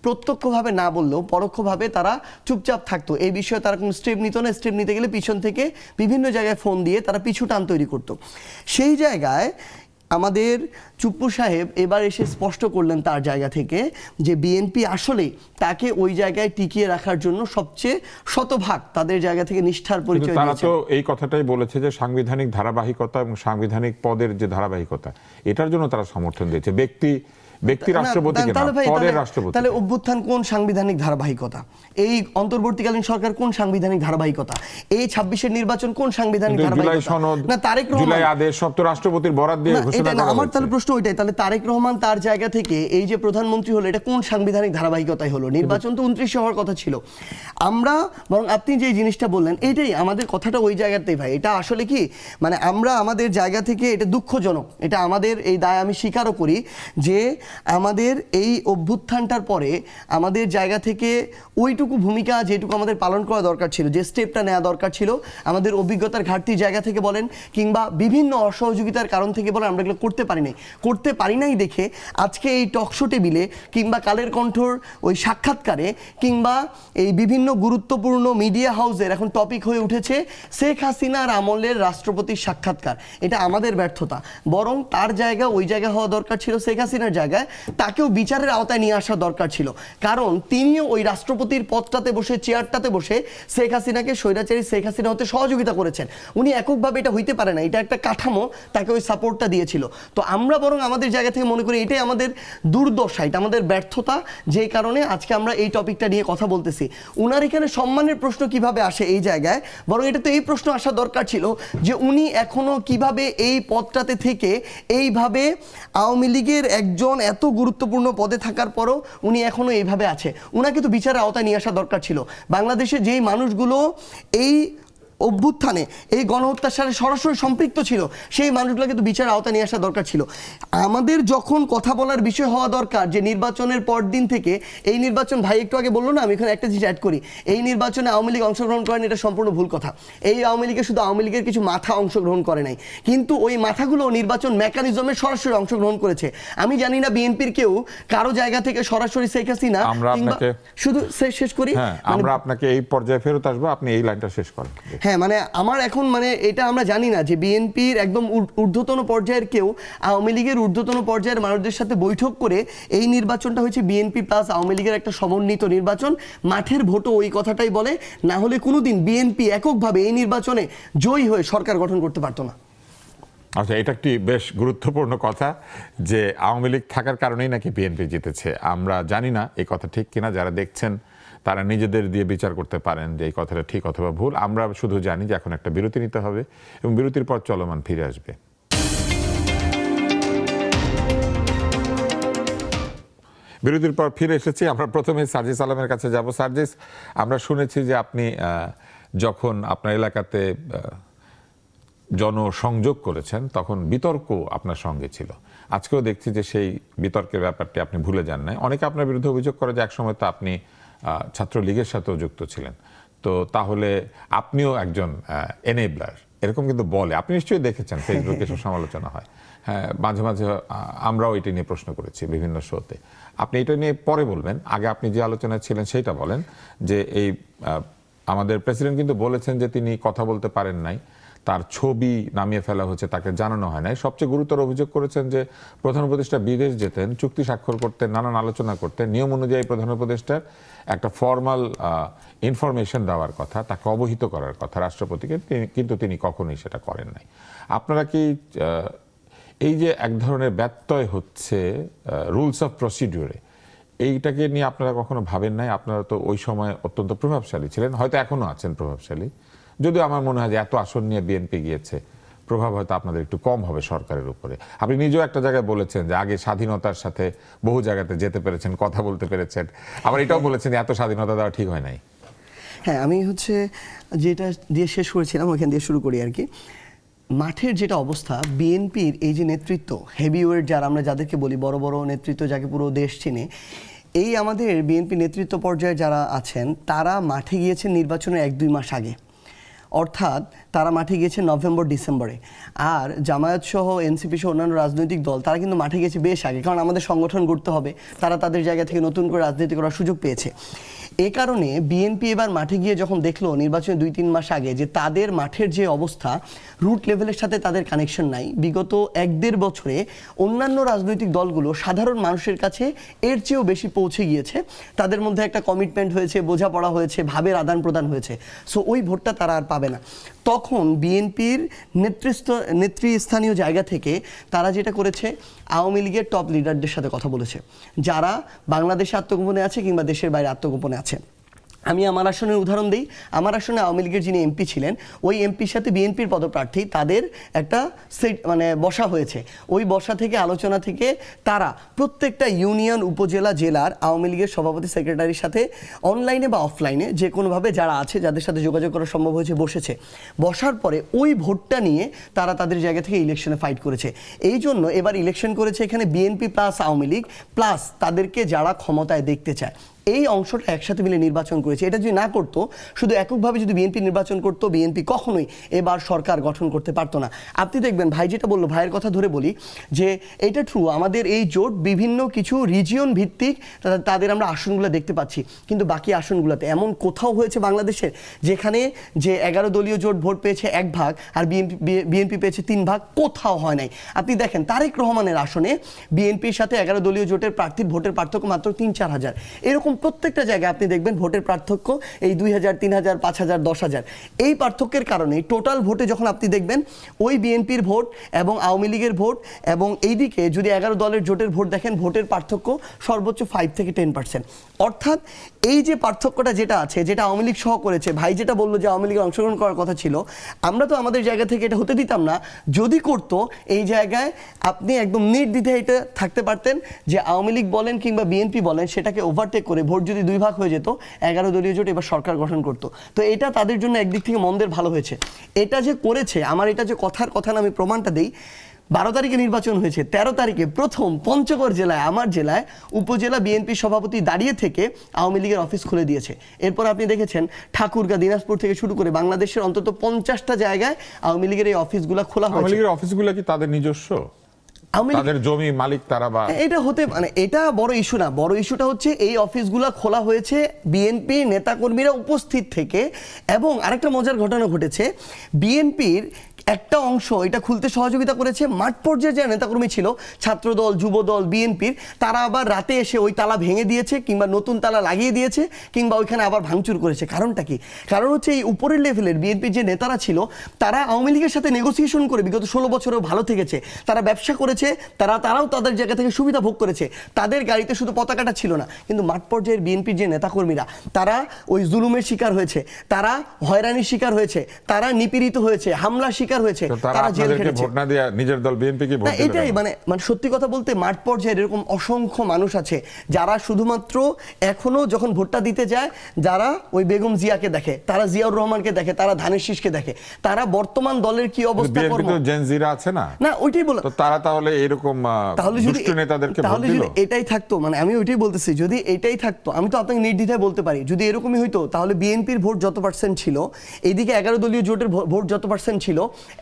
প্রত্যক্ষভাবে না বললেও পরোক্ষভাবে তারা চুপচাপ থাকতো। এই বিষয়ে তারা কোনো স্টেপ নিত না। স্টেপ নিতে গেলে পিছন থেকে বিভিন্ন জায়গায় ফোন দিয়ে তারা পিছু টান তৈরি করতো। সেই জায়গায় আমাদের চুপ্পু সাহেব এবার এসে স্পষ্ট করলেন তার জায়গা থেকে যে বিএনপি আসলে তাকে ওই জায়গায় টিকিয়ে রাখার জন্য সবচেয়ে শতভাগ তাদের জায়গা থেকে নিষ্ঠার পরিচয় তারা দিয়েছে। তো এই কথাটাই বলেছে যে সাংবিধানিক ধারাবাহিকতা এবং সাংবিধানিক পদের যে ধারাবাহিকতা, এটার জন্য তারা সমর্থন দিয়েছে। ব্যক্তি রাষ্ট্রপতিকে না, পদের রাষ্ট্রপতি। তাহলে অভ্যুত্থান কোন সাংবিধানিক ধারাবাহিকতা? এই অন্তর্বর্তীকালীন সরকার কোন সাংবিধানিক ধারাবাহিকতা? এই 26-এর নির্বাচন কোন সাংবিধানিক ধারাবাহিকতা? না, তারেক রহমান জুলাই আদেশ সব তো রাষ্ট্রপতির বরাত দিয়ে ঘোষণা করা আমার হয়েছে। তাহলে প্রশ্ন ওইটাই, তাহলে তারেক রহমান তার জায়গা থেকে এই যে প্রধানমন্ত্রী হলো, এটা কোন সাংবিধানিক ধারাবাহিকতায় হলো? নির্বাচন তো 29 হওয়ার কথা ছিল। আমরা বরং আপনি যে জিনিসটা বললেন এইটাই আমাদের কথাটা ওই জায়গাতেই ভাই। এটা আসলে কি, মানে আমরা আমাদের জায়গা থেকে, এটা দুঃখজনক, এটা আমাদের এই দায় আমি স্বীকারও করি যে আমাদের এই অভ্যুত্থানটার পরে আমাদের জায়গা থেকে ওইটুকু ভূমিকা যেটুকু আমাদের পালন করা দরকার ছিল, যে স্টেপটা নেওয়া দরকার ছিল, আমাদের অভিজ্ঞতার ঘাটতির জায়গা থেকে বলেন কিংবা বিভিন্ন অসহযোগিতার কারণ থেকে বলেন, আমরা এগুলো করতে পারি নাই দেখে আজকে এই টকশো টেবিলে কিংবা কালের কণ্ঠর ওই সাক্ষাৎকারে কিংবা এই বিভিন্ন গুরুত্বপূর্ণ মিডিয়া হাউসের এখন টপিক হয়ে উঠেছে শেখ হাসিনার আমলের রাষ্ট্রপতির সাক্ষাৎকার। এটা আমাদের ব্যর্থতা। বরং তার জায়গা ওই জায়গায় হওয়া দরকার ছিল, শেখ হাসিনার জায়গায় তাকেও বিচারের আওতায় নিয়ে আসা দরকার ছিল। কারণ তিনিও ওই রাষ্ট্রপতির পদটাতে বসে, চেয়ারটাতে বসে শেখ হাসিনাকে, স্বৈরাচারী শেখ হাসিনা হতে সহযোগিতা করেছেন। উনি এককভাবে এটা হইতে পারে না, এটা একটা কাঠামো তাকে ওই সাপোর্টটা দিয়েছিল। তো আমরা বরং আমাদের জায়গা থেকে মনে করি এটাই আমাদের দুর্দশা, এটা আমাদের ব্যর্থতা, যে কারণে আজকে আমরা এই টপিকটা নিয়ে কথা বলতেছি। উনার এখানে সম্মানের প্রশ্ন কিভাবে আসে এই জায়গায়, বরং এটা তো এই প্রশ্ন আসা দরকার ছিল যে উনি এখনো কিভাবে এই পদটাতে থেকে এইভাবে আওয়ামী লীগের একজন এত গুরুত্বপূর্ণ পদে থাকার পরও উনি এখনো এইভাবে আছে। উনাকে তো বিচারের আওতায় নিয়ে আসা দরকার ছিল। বাংলাদেশে যেই মানুষগুলো এই অভ্যুত্থানে, এই গণহত্যার সাথে সরাসরি সম্পৃক্ত ছিল, সেই মানুষগুলোকে তো বিচারের আওতায় নিয়ে আসা দরকার ছিল। আমাদের যখন কথা বলার বিষয় হওয়া দরকার যে নির্বাচনের পর দিন থেকে, এই নির্বাচন ভাই একটু আগে বললো না, আমি এখানে একটা জিনিস অ্যাড করি, এই নির্বাচনে আওয়ামী লীগ অংশগ্রহণ করেন, এটা সম্পূর্ণ ভুল কথা। এই আওয়ামী লীগের শুধু আওয়ামী লীগের কিছু মাথা অংশগ্রহণ করে নাই, কিন্তু ওই মাথাগুলো নির্বাচন মেকানিজমে সরাসরি অংশগ্রহণ করেছে। আমি জানি না বিএনপির কেউ কারো জায়গা থেকে সরাসরি শেখ হাসিনা শুধু শেষ করি, আমরা আপনাকে এই পর্যায়ে ফেরত আসবো, আপনি এই লাইনটা শেষ করেন। হ্যাঁ, হ্যাঁ মানে আমার এখন মানে এটা আমরা জানি না যে বিএনপির একদম ঊর্ধ্বতন পর্যায়ের কেউ আওয়ামী লীগের ঊর্ধ্বতন পর্যায়ের মানুষদের সাথে বৈঠক করে এই নির্বাচনটা হয়েছে বিএনপি প্লাস আওয়ামী লীগের একটা সমন্বিত নির্বাচন, মাঠের ভোটও ওই কথাটাই বলে, না হলে কোনোদিন বিএনপি এককভাবে এই নির্বাচনে জয়ী হয়ে সরকার গঠন করতে পারতো না। আচ্ছা, এটা একটি বেশ গুরুত্বপূর্ণ কথা যে আওয়ামী লীগ থাকার কারণেই নাকি বিএনপি জিতেছে। আমরা জানি না এই কথা ঠিক কিনা, যারা দেখছেন তারা নিজেদের দিয়ে বিচার করতে পারেন যে এই কথাটা ঠিক অথবা ভুল। আমরা শুধু জানি যে এখন একটা বিরতি নিতে হবে এবং বিরতির পর চলমান ফিরে আসবে। বিরতির পর ফিরে এসেছি। আমরা প্রথমে সার্জিস আলমের কাছে যাব। সার্জিস, আমরা শুনেছি যে আপনি যখন আপনার এলাকাতে জনসংযোগ করেছেন তখন বিতর্ক আপনার সঙ্গে ছিল। আজকেও দেখছি যে সেই বিতর্কের ব্যাপারটি আপনি ভুলে যান নাই। অনেকে আপনার বিরুদ্ধে অভিযোগ করে যে একসময় তো আপনি ছাত্রলীগের সাথেও যুক্ত ছিলেন, তো তাহলে আপনিও একজন এনেবলার, এরকম কিন্তু বলে। আপনি নিশ্চয়ই দেখেছেন ফেসবুকে এসব সমালোচনা হয়। হ্যাঁ, মাঝে মাঝে আমরাও এটা নিয়ে প্রশ্ন করেছি বিভিন্ন শোতে। আপনি এটা নিয়ে পরে বলবেন, আগে আপনি যে আলোচনায় ছিলেন সেইটা বলেন। যে এই আমাদের প্রেসিডেন্ট কিন্তু বলেছেন যে তিনি কথা বলতে পারেন নাই, তার ছবি নামিয়ে ফেলা হচ্ছে, তাকে জানানো হয় নাই। সবচেয়ে গুরুতর অভিযোগ করেছেন যে প্রধান উপদেষ্টা বিদেশ যেতেন, চুক্তি স্বাক্ষর করতেন, নানান আলোচনা করতেন, নিয়ম অনুযায়ী প্রধান উপদেষ্টার একটা ফর্মাল ইনফরমেশন দেওয়ার কথা, তাকে অবহিত করার কথা রাষ্ট্রপতিকে, কিন্তু তিনি কখনোই সেটা করেন নাই। আপনারা কি এই যে এক ধরনের ব্যত্যয় হচ্ছে রুলস অফ প্রসিডিউরে, এইটাকে নিয়ে আপনারা কখনো ভাবেন নাই? আপনারা তো ওই সময় অত্যন্ত প্রভাবশালী ছিলেন, হয়তো এখনো আছেন প্রভাবশালী, যদিও আমার মনে হয় যে এত আসন নিয়ে বিএনপি গিয়েছে, প্রভাব হয়তো আপনাদের একটু কম হবে সরকারের উপরে। আপনি নিজেও একটা জায়গায় বলেছেন যে আগে স্বাধীনতার সাথে বহু জায়গাতে যেতে পেরেছেন, কথা বলতে পেরেছেন, আবার এটাও বলেছেন এত স্বাধীনতা দেওয়া ঠিক হয় নাই। হ্যাঁ, আমি হচ্ছে যেটা দিয়ে শেষ করেছিলাম ওইখান দিয়ে শুরু করি আর কি। মাঠের যেটা অবস্থা, বিএনপির এই যে নেতৃত্ব, হেভিওয়েট যারা আমরা যাদেরকে বলি, বড় বড় নেতৃত্ব যাকে পুরো দেশ চেনে, এই আমাদের বিএনপি নেতৃত্ব পর্যায়ে যারা আছেন তারা মাঠে গিয়েছেন নির্বাচনের 1-2 মাস আগে, অর্থাৎ তারা মাঠে গিয়েছে নভেম্বর ডিসেম্বরে। আর জামায়াত সহ এনসিপি সহ অন্যান্য রাজনৈতিক দল তারা কিন্তু মাঠে গিয়েছে বেশ আগে, কারণ আমাদের সংগঠন গড়তে হবে, তারা তাদের জায়গা থেকে নতুন করে রাজনীতি করার সুযোগ পেয়েছে। এ কারণে বিএনপি এবার মাঠে গিয়ে যখন দেখলো নির্বাচনের 2-3 মাস আগে যে তাদের মাঠের যে অবস্থা, রুট লেভেলের সাথে তাদের কানেকশন নাই, বিগত 1-1.5 বছরে অন্যান্য রাজনৈতিক দলগুলো সাধারণ মানুষের কাছে এর চেয়েও বেশি পৌঁছে গিয়েছে, তাদের মধ্যে একটা কমিটমেন্ট হয়েছে, বোঝাপড়া হয়েছে, ভাবের আদান প্রদান হয়েছে, সো ওই ভোটটা তারা আর পাবে না। তখন বিএনপির নেতৃস্থানীয় জায়গা থেকে তারা যেটা করেছে, আওয়ামী লীগের টপ লিডারদের সাথে কথা বলেছে, যারা বাংলাদেশে আত্মগোপনে আছে কিংবা দেশের বাইরে আত্মগোপনে আছে। আমি আমার আসনের উদাহরণ দিই। আমার আসনে আওয়ামী লীগের যিনি এমপি ছিলেন, ওই এমপির সাথে বিএনপির পদপ্রার্থী তাদের একটা সেট মানে বসা হয়েছে। ওই বসা থেকে আলোচনা থেকে তারা প্রত্যেকটা ইউনিয়ন, উপজেলা, জেলার আওয়ামী লীগের সভাপতি, সেক্রেটারির সাথে অনলাইনে বা অফলাইনে যে কোনোভাবে যারা আছে, যাদের সাথে যোগাযোগ করা সম্ভব হয়েছে, বসেছে। বসার পরে ওই ভোটটা নিয়ে তারা তাদের জায়গা থেকে ইলেকশনে ফাইট করেছে। এই জন্য এবার ইলেকশন করেছে এখানে BNP plus Awami League plus তাদেরকে যারা ক্ষমতায় দেখতে চায়, এই অংশটা একসাথে মিলে নির্বাচন করেছে। এটা যদি না করতো, শুধু এককভাবে যদি বিএনপি নির্বাচন করতো, বিএনপি কখনোই এবার সরকার গঠন করতে পারতো না। আপনি দেখবেন, ভাই যেটা বললো, ভাইয়ের কথা ধরে বলি যে এটা ট্রু, আমাদের এই জোট বিভিন্ন কিছু রিজিয়ন ভিত্তিক তাদের আমরা আসনগুলো দেখতে পাচ্ছি, কিন্তু বাকি আসনগুলোতে এমন কোথাও হয়েছে বাংলাদেশের যেখানে যে 11 দলীয় জোট ভোট পেয়েছে 1 ভাগ আর বিএনপি পেয়েছে 3 ভাগ? কোথাও হয় নাই। আপনি দেখেন তারেক রহমানের আসনে বিএনপির সাথে 11 দলীয় জোটের প্রার্থীর ভোটের পার্থক্য মাত্র 3-4 হাজার। এরকম প্রত্যেকটা জায়গায় আপনি দেখবেন ভোটের পার্থক্য এই 2000, 3000, 5000, 10,000। এই পার্থক্যের কারণে টোটাল ভোটে যখন আপনি দেখবেন ওই বিএনপির ভোট এবং আওয়ামী লীগের ভোট এবং এইদিকে যদি 11 দলের জোটের ভোট দেখেন, ভোটের পার্থক্য সর্বোচ্চ 5 থেকে 10%। অর্থাৎ এই যে পার্থক্যটা যেটা আছে, যেটা আওয়ামী লীগ সহ করেছে, ভাই যেটা বললো যে আওয়ামী লীগের অংশগ্রহণ করার কথা ছিল, আমরা তো আমাদের জায়গা থেকে এটা হতে দিতাম না। যদি করতো, এই জায়গায় আপনি একদম নির্দ্বিধায় থাকতে পারতেন যে আওয়ামী লীগ বলেন কিংবা বিএনপি বলেন, সেটাকে ওভারটেক করে ভোট যদি 2 ভাগ হয়ে যেত, 11 দলীয় জোট এবার সরকার গঠন করতো। তো এটা তাদের জন্য একদিক থেকে মন্দের ভালো হয়েছে। এটা যে করেছে, আমার এটা যে কথার কথা না, আমি প্রমাণটা দিই। 12 তারিখে নির্বাচন হয়েছে, 13 তারিখে প্রথম পঞ্চগড় জেলায়, আমার জেলায় উপজেলা বিএনপি সভাপতি দাঁড়িয়ে থেকে আওয়ামী লীগের অফিস খুলে দিয়েছে। এরপর আপনি দেখেছেন ঠাকুরগাঁ, দিনাজপুর থেকে শুরু করে বাংলাদেশের অন্তত 50টা জায়গায় আওয়ামী লীগের এই অফিসগুলো খোলা হয়েছে। আওয়ামী লীগের অফিসগুলো কি তাদের নিজস্ব? আওয়ামী লীগ তাদের জমি মালিক তারা বা এটা হতে মানে এটা বড় ইস্যু না, বড় ইস্যুটা হচ্ছে এই অফিসগুলো খোলা হয়েছে বিএনপি নেতাকর্মীরা উপস্থিত থেকে। এবং আরেকটা মজার ঘটনা ঘটেছে, বিএনপির একটা অংশ এটা খুলতে সহযোগিতা করেছে, মাঠ পর্যায়ে যারা নেতাকর্মী ছিল, ছাত্রদল, যুবদল, বিএনপির, তারা আবার রাতে এসে ওই তালা ভেঙে দিয়েছে কিংবা নতুন তালা লাগিয়ে দিয়েছে কিংবা ওইখানে আবার ভাঙচুর করেছে। কারণটা কি? কারণ হচ্ছে এই উপরের লেভেলের বিএনপির যে নেতারা ছিল তারা আওয়ামী লীগের সাথে নেগোসিয়েশন করে বিগত 16 বছরেও ভালো থেকেছে, তারা ব্যবসা করেছে, তারাও তাদের জায়গা থেকে সুবিধা ভোগ করেছে, তাদের গাড়িতে শুধু পতাকাটা ছিল না। কিন্তু মাঠ পর্যায়ের বিএনপির যে নেতাকর্মীরা তারা ওই জুলুমের শিকার হয়েছে, তারা হয়রানির শিকার হয়েছে, তারা নিপীড়িত হয়েছে, হামলা শিকার হয়েছে, তারা জেল আপনাদেরকে খেটেছে। ভোট না দিয়ে নিজের দল বিএনপিকে ভোট দিল এটাই কেন? মানে সত্যি কথা বলতে মাঠ পর্যায়ে এরকম অসংখ্য মানুষ আছে যারা শুধুমাত্র এখনো যখন ভোটটা দিতে যায় যারা ওই বেগম জিয়াকে দেখে, তারা জিয়াউর রহমানকে দেখে, তারা ধানের শীষকে দেখে, তারা বর্তমান দলের কি অবস্থা বিএনপি কর্ম তো জেনজিরা আছে না, না ওইটাই বলো। তো তারা তাহলে এরকম তাহলে যদি দুষ্ট নেতাদেরকে ভোট তাহলে দিল? যদি এটাই থাকতো, মানে আমি ওইটাই বলতেছি, যদি এটাই থাকতো আমি তো আপনাকে নির্দ্বিধায় বলতে পারি, যদি এরকমই হইতো তাহলে বিএনপির ভোট যত পার্সেন্ট ছিল, এইদিকে 11 দলীয় জোটের ভোট যত পার্সেন্ট ছিল,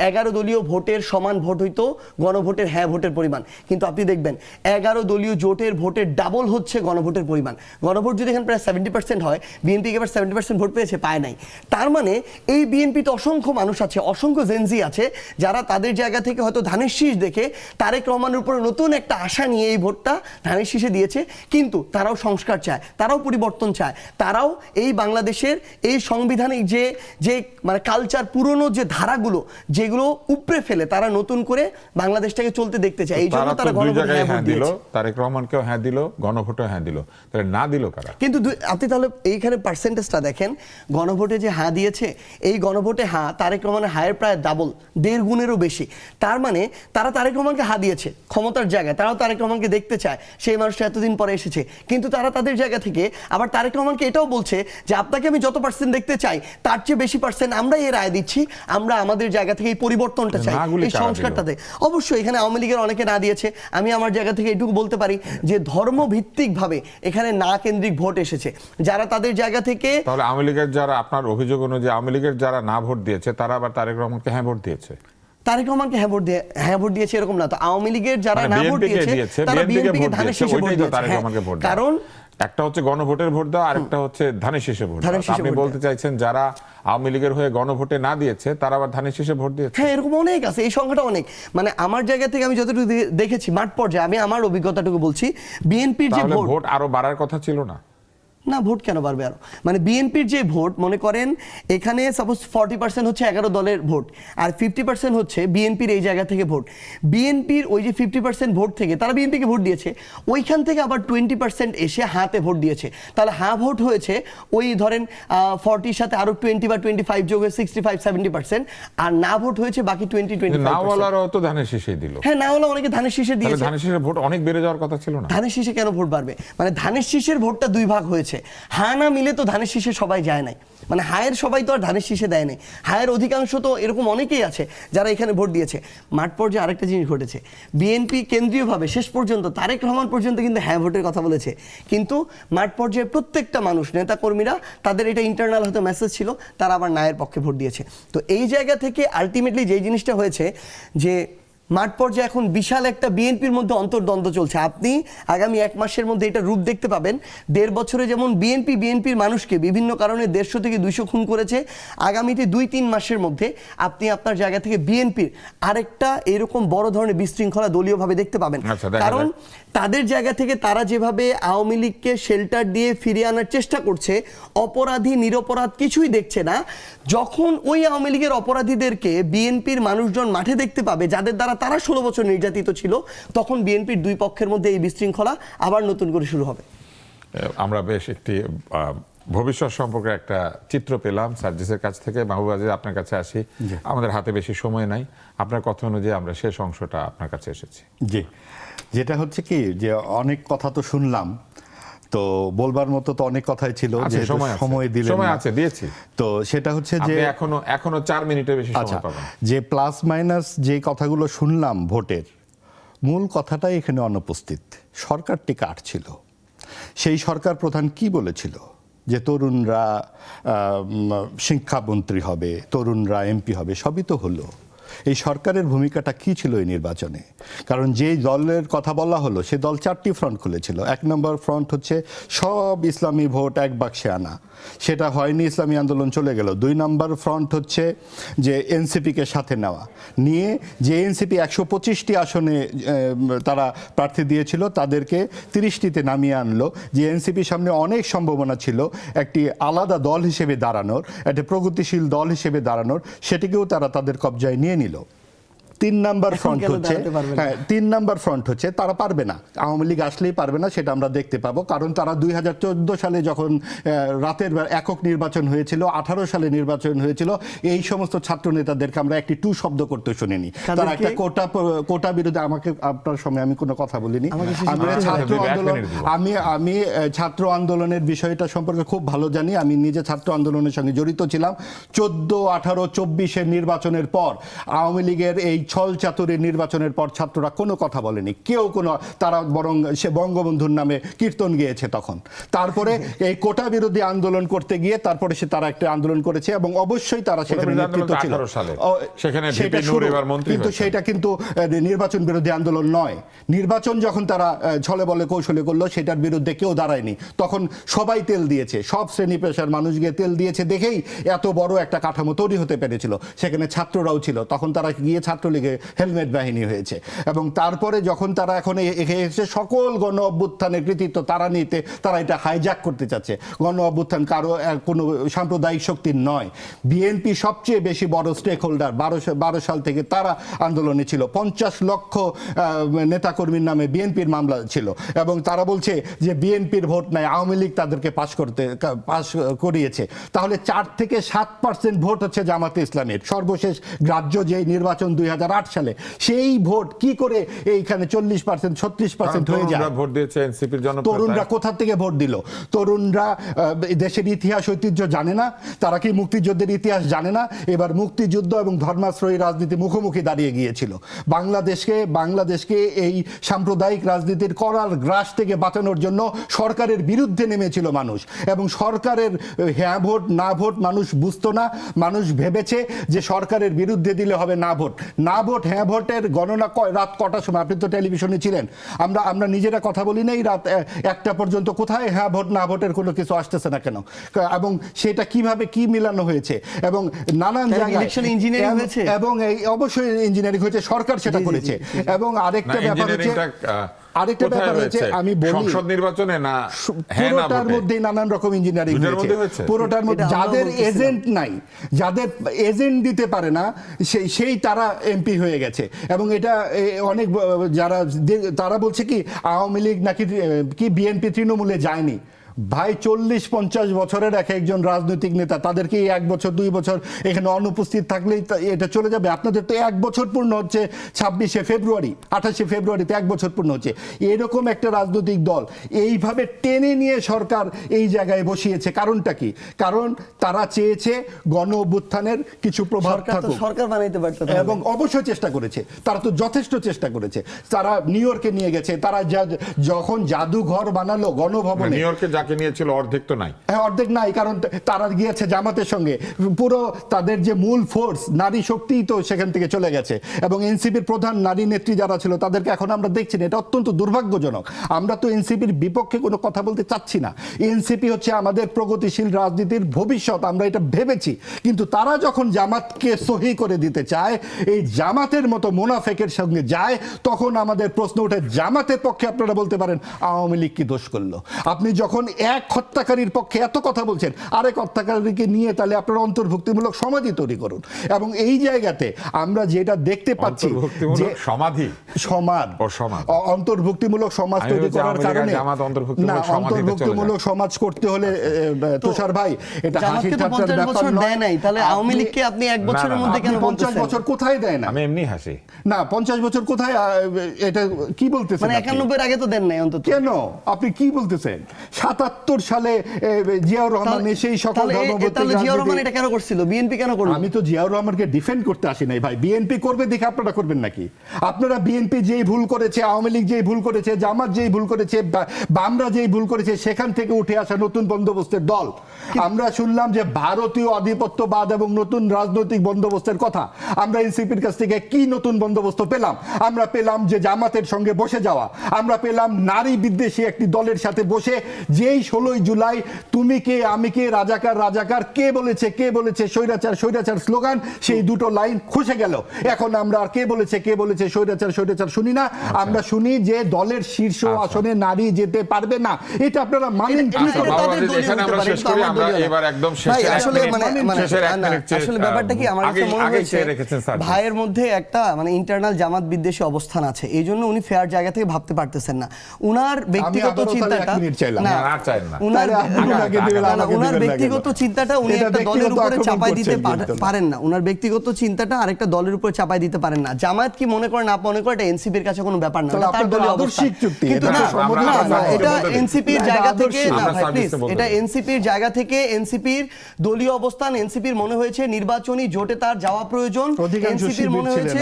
11 দলীয় ভোটের সমান ভোট হইতো গণভোটের হ্যাঁ ভোটের পরিমাণ। কিন্তু আপনি দেখবেন 11 দলীয় জোটের ভোটের ডাবল হচ্ছে গণভোটের পরিমাণ। গণভোট যদি এখানে প্রায় 70% হয়, বিএনপি এবার 70% ভোট পেয়েছে, পায় নাই। তার মানে এই বিএনপিতে অসংখ্য মানুষ আছে, অসংখ্য জেনজি আছে যারা তাদের জায়গা থেকে হয়তো ধানের শীষ দেখে তারেক রহমানের উপরে নতুন একটা আশা নিয়ে এই ভোটটা ধানের শীষে দিয়েছে। কিন্তু তারাও সংস্কার চায়, তারাও পরিবর্তন চায়, তারাও এই বাংলাদেশের এই সাংবিধানিক যে মানে কালচার, পুরনো যে ধারাগুলো যেগুলো উপড়ে ফেলে তারা নতুন করে বাংলাদেশটাকে চলতে দেখতে চায়। এই জন্য তারা দুই গণভোটে জায়গায় হ্যাঁ ভোট হ্যাঁ দিল, দিয়েছে। তারেক রহমানকেও হ্যাঁ দিল, গণভোটে হ্যাঁ দিল, তাহলে না দিল কারা? কিন্তু আপনি তাহলে এইখানে পার্সেন্টেজটা দেখেন, গণভোটে যে হ্যাঁ দিয়েছে, এই গণভোটে হ্যাঁ তারেক রহমানের হায়ের প্রায় ডাবল, 1.5 গুণেরও বেশি। তার মানে তারা তারেক রহমানকে হ্যাঁ দিয়েছে ক্ষমতার জায়গায়, তারাও তারেক রহমানকে দেখতে চায়, সেই মানুষটা এতদিন পরে এসেছে। কিন্তু তারা তাদের জায়গা থেকে আবার তারেক রহমানকে এটাও বলছে যে আপনাকে আমি যত পার্সেন্ট দেখতে চাই তার চেয়ে বেশি পার্সেন্ট আমরা এই রায় দিচ্ছি, আমরা আমাদের জায়গা থেকে এই পরিবর্তনটা চাই, নাগুলি এই কারা সংস্কারটাতে। অবশ্যই এখানে আওয়ামী লীগের অনেকে না দিয়েছে, আমি আমার জায়গা থেকে এটুকু বলতে পারি যে ধর্মভিত্তিকভাবে এখানে না কেন্দ্রিক ভোট এসেছে, যারা তাদের জায়গা থেকে। তাহলে আওয়ামী লীগের যারা, আপনার অভিযোগ অনুযায়ী আওয়ামী লীগের যারা না ভোট দিয়েছে তারা আবার তারেক রহমানকে হ্যাঁ ভোট দিয়েছে? তারেক রহমানকে হ্যাঁ ভোট দিয়েছে এরকম না তো, আওয়ামী লীগের যারা মানে না ভোট বিএনপিকে দিয়েছে দিয়েছে, তারা বিএনপিকে বিএনপিকে ভোট ধানের দিয়েছে, শীষে ভোট ওইটাই তো দিয়েছে। তারেক হ্যাঁ, রহমানকে ভোট দেওয়া। কারণ একটা হচ্ছে গণভোটের ভোট দেওয়া, আরেকটা হচ্ছে ধানের শীষে ভোট ধানের দেওয়া। শীষে আপনি ভোট বলতে চাইছেন যারা আওয়ামী লীগের হয়ে গণভোটে না দিয়েছে তারা আবার ধানের শীষে ভোট দিয়েছে? হ্যাঁ, এরকম অনেক আছে, এই সংখ্যাটা অনেক। মানে আমার জায়গা থেকে আমি যতটুকু দেখেছি মাঠ পর্যায়ে, আমি আমার অভিজ্ঞতাটুকু বলছি, বিএনপির যে তাহলে ভোট, ভোট আরো বাড়ার কথা ছিল না? না ভোট কেন বাড়বে আরো? মানে বিএনপির যে ভোট, মনে করেন এখানে সাপোজ 40% হচ্ছে 11 দলের ভোট আর 50% হচ্ছে বিএনপির এই জায়গা থেকে ভোট। বিএনপির ওই যে 50% ভোট থেকে তারা বিএনপিকে ভোট দিয়েছে, ওইখান থেকে আবার 20% এসে হাতে ভোট দিয়েছে। তাহলে হ্যাঁ ভোট হয়েছে ওই ধরেন 40 সাথে আরো 20 বা 25 যোগ হয়ে 65-70%, আর না ভোট হয়েছে বাকি 20-25%। নাওয়ালারাও তো ধানের শীষেই দিল। হ্যাঁ, না হলে অনেকে ধানের শীষে তাহলে দিয়েছে। ধানের শীষের ভোট অনেক বেড়ে যাওয়ার কথা ছিল না? ধানের শীষে কেন ভোট বাড়বে? মানে ধানের শীষের ভোটটা দুই ভাগ হয়েছে, হ্যাঁ না মিলে তো ধানের শীষে সবাই যায় নাই। মানে হায়ের সবাই তো আর ধানের শীষে দেয় নাই, হায়ের অধিকাংশ তো এরকম অনেকেই আছে যারা এখানে ভোট দিয়েছে। মাঠ পর্যায়ে আরেকটা জিনিস ঘটেছে, বিএনপি কেন্দ্রীয়ভাবে শেষ পর্যন্ত তারেক রহমান পর্যন্ত কিন্তু হ্যাঁ ভোটের কথা বলেছে, কিন্তু মাঠ পর্যায়ে প্রত্যেকটা মানুষ, নেতা কর্মীরা, তাদের এটা ইন্টারনাল হয়তো মেসেজ ছিল, তারা আবার নায়ের পক্ষে ভোট দিয়েছে। তো এই জায়গা থেকে আলটিমেটলি যেই জিনিসটা হয়েছে যে মাঠ পর্যায়ে এখন বিশাল একটা বিএনপির মধ্যে অন্তর্দ্বন্দ্ব চলছে। আপনি আগামী 1 মাসের মধ্যে এটা রূপ দেখতে পাবেন। 1.5 বছরে যেমন বিএনপির মানুষকে বিভিন্ন কারণে 150 থেকে 200 খুন করেছে, আগামীতে 2-3 মাসের মধ্যে আপনি আপনার জায়গা থেকে বিএনপির আরেকটা এরকম বড় ধরনের বিশৃঙ্খলা দলীয়ভাবে দেখতে পাবেন। কারণ তাদের জায়গা থেকে তারা যেভাবে আওয়ামী লীগকে শেল্টার দিয়ে ফিরিয়ে আনার চেষ্টা করছে, অপরাধী নিরপরাধ কিছুই দেখছে না। যখন ওই আওয়ামী লীগের অপরাধীদেরকে বিএনপির মানুষজন মাঠে দেখতে পাবে, যাদের দ্বারা তারা 16 বছর নির্যাতিত ছিল, তখন বিএনপির দুই পক্ষের মধ্যে এই বিশৃঙ্খলা আবার নতুন করে শুরু হবে। আমরা বেশ একটি ভবিষ্যৎ সম্পর্কে একটা চিত্র পেলাম সার্জিসের কাছ থেকে। মাহবুব আজিজ, আপনার কাছে আসি। আমাদের হাতে বেশি সময় নাই, আপনার কথা অনুযায়ী আমরা শেষ অংশটা আপনার কাছে এসেছি। জি, যেটা হচ্ছে কি যে অনেক কথা তো শুনলাম, তো বলবার মতো তো অনেক কথাই ছিল, যে সময় দিলেন, সময় আছে, দিয়েছি। তো সেটা হচ্ছে যে এখনো 4 মিনিটের বেশি সময় পাবেন। যে প্লাস মাইনাস যে কথাগুলো শুনলাম ভোটের, মূল কথাটাই এখানে অনুপস্থিত। সরকারটি কার ছিল? সেই সরকার প্রধান কি বলেছিল যে তরুণরা শিক্ষামন্ত্রী হবে, তরুণরা এমপি হবে, সবই তো হলো। এই সরকারের ভূমিকাটা কি ছিল এই নির্বাচনে? কারণ যেই দলের কথা বলা হলো সে দল 4টি ফ্রন্ট খুলেছিল। 1 নম্বর ফ্রন্ট হচ্ছে সব ইসলামী ভোট এক বাক্সে আনা, সেটা হয়নি, ইসলামী আন্দোলন চলে গেল। 2 নম্বর ফ্রন্ট হচ্ছে যে এনসিপিকে সাথে নেওয়া, নিয়ে যে এনসিপি 125টি আসনে তারা প্রার্থী দিয়েছিল তাদেরকে 30টিতে নামিয়ে আনলো, যে এনসিপির সামনে অনেক সম্ভাবনা ছিল একটি আলাদা দল হিসেবে দাঁড়ানোর, একটা প্রগতিশীল দল হিসেবে দাঁড়ানোর, সেটিকেও তারা তাদের কবজায় নিয়ে নিল। 3 নাম্বার ফ্রন্ট হচ্ছে, হ্যাঁ 3 নাম্বার ফ্রন্ট হচ্ছে তারা পারবে না, আওয়ামী লীগ আসলেই পারবে না, সেটা আমরা দেখতে পাবো। কারণ তারা 2014 সালে যখন রাতের একক নির্বাচন হয়েছিল, 18 সালে নির্বাচন হয়েছিল, এই সমস্ত ছাত্র নেতাদেরকে আমরা একটি টু শব্দ করতে শুনিনি। তারা একটা কোটা বিরোধী, আমাকে আপনার সময় আমি কোনো কথা বলিনি, আমি ছাত্র আন্দোলনের বিষয়টা সম্পর্কে খুব ভালো জানি। আমি নিজে ছাত্র আন্দোলনের সঙ্গে জড়িত ছিলাম। 14, 18, 24-এর নির্বাচনের পর আওয়ামী লীগের এই ছল চাতুরের নির্বাচনের পর ছাত্ররা কোনো কথা বলেনি, কেউ কোনো, তারা বরং সে বঙ্গবন্ধুর নামে কীর্তন গেয়েছে তখন। তারপরে এই কোটা বিরোধী আন্দোলন করতে গিয়ে তারপরে তারা একটা আন্দোলন করেছে এবং অবশ্যই তারা সেখানে নেতৃত্ব ছিল, কিন্তু সেটা কিন্তু নির্বাচন বিরোধী আন্দোলন নয়। নির্বাচন যখন তারা ছলে বলে কৌশলে করলো, সেটার বিরুদ্ধে কেউ দাঁড়ায়নি। তখন সবাই তেল দিয়েছে, সব শ্রেণী পেশার মানুষ গিয়ে তেল দিয়েছে দেখেই এত বড় একটা কাঠামো তৈরি হতে পেরেছিল। সেখানে ছাত্ররাও ছিল, তখন তারা গিয়ে ছাত্রলীগে হেলমেট বাহিনী হয়েছে। এবং তারপরে যখন তারা এখন এসে সকল গণ অভ্যুত্থানের কৃতিত্ব তারা নিতে, তারা এটা হাইজ্যাক করতে চাচ্ছে। গণ অভ্যুত্থান কারো কোনো সাম্প্রদায়িক শক্তির নয়। বিএনপি সবচেয়ে বেশি বড় স্টেক হোল্ডার, 12 সাল থেকে তারা আন্দোলনে ছিল। 50 লক্ষ নেতাকর্মীর নামে বিএনপির মামলা ছিল এবং তারা বলছে যে বিএনপির ভোট নাই, আওয়ামী লীগ তাদেরকে পাশ করিয়েছে। তাহলে 4 থেকে 7% ভোট হচ্ছে জামাতে ইসলামের। সর্বশেষ গ্রাহ্য যে নির্বাচন 2008 সালে, সেই ভোট কি করে এইখানে 40%, 36% হয়ে যায়? ভোট দিয়েছে এনসিপির জন্য। তরুণরা কোথা থেকে ভোট দিল? তরুণরা দেশের ইতিহাস ঐতিহ্য জানে না, তারা কি মুক্তিযুদ্ধের ইতিহাস জানে না? এবার মুক্তিযুদ্ধ এবং ধর্মাশ্রয়ী রাজনীতি মুখোমুখি দাঁড়িয়ে গিয়েছিল। বাংলাদেশকে এই সাম্প্রদায়িক রাজনীতির করাল গ্রাস থেকে বাঁচানোর জন্য সরকারের বিরুদ্ধে নেমেছিল মানুষ, এবং সরকারের হ্যাঁ ভোট না ভোট মানুষ বুঝতো না। মানুষ ভেবেছে যে সরকারের বিরুদ্ধে দিলে হবে না ভোট। না ভোট হ্যাঁ ভোটের গণনা রাত কটার সময়? আপনি তো টেলিভিশনে ছিলেন, আমরা নিজেরা কথা বলি নাই রাত 1টা পর্যন্ত, কোথায় হ্যাঁ ভোট না ভোটের কোনো কিছু আসতেছে না কেন? এবং সেটা কিভাবে কি মিলানো হয়েছে এবং নানান জায়গায় ইঞ্জিনিয়ারিং হয়েছে, এবং অবশ্যই ইঞ্জিনিয়ারিং হয়েছে, সরকার সেটা করেছে। এবং আরেকটা ব্যাপার হচ্ছে আমি বলি সংসদ নির্বাচনে না পুরোটার মধ্যে নানান রকম ইঞ্জিনিয়ারিং হয়েছে, পুরোটার মধ্যে যাদের এজেন্ট নাই, যাদের এজেন্ট দিতে পারে না, সেই তারা এমপি হয়ে গেছে। এবং এটা অনেক তারা বলছে কি আওয়ামী লীগ নাকি কি বিএনপি তৃণমূলে যায়নি। ভাই 40-50 বছরের একজন রাজনৈতিক নেতা, তাদেরকে 1 বছর 2 বছর এখানে অনুপস্থিত থাকলেই এটা চলে যাবে। আপনাদের তো 1 বছর পূর্ণ হচ্ছে 26শে ফেব্রুয়ারি, 28শে ফেব্রুয়ারিতে 1 বছর পূর্ণ হচ্ছে। এরকম একটা রাজনৈতিক দল এইভাবে টেনে নিয়ে সরকার এই জায়গায় বসিয়েছে, কারণটা কি? কারণ তারা চেয়েছে গণ অভ্যুত্থানের কিছু প্রভাব থাকুক, সরকার বানাইতে পারত, এবং অবশ্যই চেষ্টা করেছে, তারা তো যথেষ্ট চেষ্টা করেছে। তারা নিউ ইয়র্কে নিয়ে গেছে, তারা যখন জাদুঘর বানালো গণভবনে, নিউ ইয়র্কে যাকে নিয়েছিল অর্ধেক তো নাই। হ্যাঁ, অর্ধেক নাই, কারণ তারা গিয়েছে জামাতের সঙ্গে। পুরো তাদের যে মূল ফোর্স নারী শক্তিই তো সেখান থেকে চলে গেছে। এবং এনসিপির প্রধান নারী নেত্রী যারা ছিল তাদেরকে এখন আমরা দেখছি না, এটা অত্যন্ত দুর্ভাগ্যজনক। আমরা তো এনসিপির বিপক্ষে কোনো কথা বলতে চাচ্ছি না। এনসিপি হচ্ছে আমাদের প্রগতিশীল রাজনীতির ভবিষ্যৎ, আমরা এটা ভেবেছি। কিন্তু তারা যখন জামাতকে সহি করে দিতে চায়, এই জামাতের মতো মুনাফেকের সঙ্গে যায়, তখন আমাদের প্রশ্ন ওঠে জামাতের পক্ষে আপনারা বলতে পারেন আওয়ামী লীগ কি দোষ করলো? আপনি যখন এক হত্যাকারীর পক্ষে এত কথা বলছেন, আরেক হত্যাকারীকে নিয়ে তাহলে আপনারা অন্তর্ভুক্তিমূলক সমাধি তৈরি করুন। এবং এই জায়গাতে আমরা যেটা দেখতে পাচ্ছি যে অন্তর্ভুক্তিমূলক সমাজ তৈরি করার কারণে, না অন্তর্ভুক্তিমূলক সমাজ করতে হলে তুষার ভাই এটা হাসি ঠাট্টার ব্যাপার নয়। তাহলে আওয়ামী লীগকে আপনি 1 বছরের মধ্যে কেন 50 বছর কোথায় দেয় না? আমি এমনি হাসি না, 50 বছর কোথায়? এটা কি বলতেছেন? মানে 91 এর আগে তো দেন নাই অন্তত। কেন আপনি কি বলতেছেন? 7 77 সালে জিয়াউর রহমান সেই সকল তাহলে জিয়াউর রহমান এটা কেন করছিল, বিএনপি কেন করলো? আমি তো জিয়াউর রহমানকে ডিফেন্ড করতে আসি নাই ভাই। বিএনপি করবে দেখে আপনারা করবেন নাকি? আপনারা বিএনপি যেই ভুল করেছে, আওয়ামী লীগ যেই ভুল করেছে, জামাত যেই ভুল করেছে, বামরা যেই ভুল করেছে, সেখান থেকে উঠে আসা নতুন বন্দোবস্তের দল। আমরা শুনলাম যে ভারতীয় আধিপত্যবাদ এবং নতুন রাজনৈতিক বন্দোবস্তের কথা। আমরা এনসিপির কাছ থেকে কি নতুন বন্দোবস্ত পেলাম? আমরা পেলাম যে জামাতের সঙ্গে বসে যাওয়া, আমরা পেলাম নারী বিদ্বেষী একটি দলের সাথে বসে, যেই 16 জুলাই তুমি কে আমি কে, রাজাকার রাজাকার, কে বলেছে স্বৈরাচার স্বৈরাচার স্লোগান, সেই দুটো লাইন খসে গেল। এখন আমরা আর কে বলেছে স্বৈরাচার স্বৈরাচার শুনি না। আমরা শুনি যে দলের শীর্ষ আসনে নারী যেতে পারবে না। এটা আপনারা মানেন কি? এখানে আমরা শেষ করি, আমরা এবার একদম শেষে আসলে আসলে ব্যাপারটা কি আমার কাছে মনে হয়েছে ভাইয়ের মধ্যে একটা ইন্টারনাল জামাত বিদ্বেষী অবস্থান আছে, এই জন্য উনি ফেয়ার জায়গা থেকে ভাবতে পারতেছেন না। উনার ব্যক্তিগত চিন্তাটা উনার ব্যক্তিগত চিন্তাটা উনি একটা দলের উপরে চাপাই দিতে পারেন না। উনার ব্যক্তিগত চিন্তাটা আরেকটা দলের উপরে চাপাই দিতে পারেন না। জামায়াত কি মনে করে না মনে করে, এটা এনসিপির কাছে কোনো ব্যাপার না, তার দলীয় অবস্থান। কিন্তু এটা এনসিপির জায়গা থেকে না ভাই, প্লিজ, এটা এনসিপির জায়গা থেকে এনসিপির দলীয় অবস্থান। এনসিপির মনে হয়েছে নির্বাচনী জোটে তার যাওয়া প্রয়োজন। এনসিপির মনে হয়েছে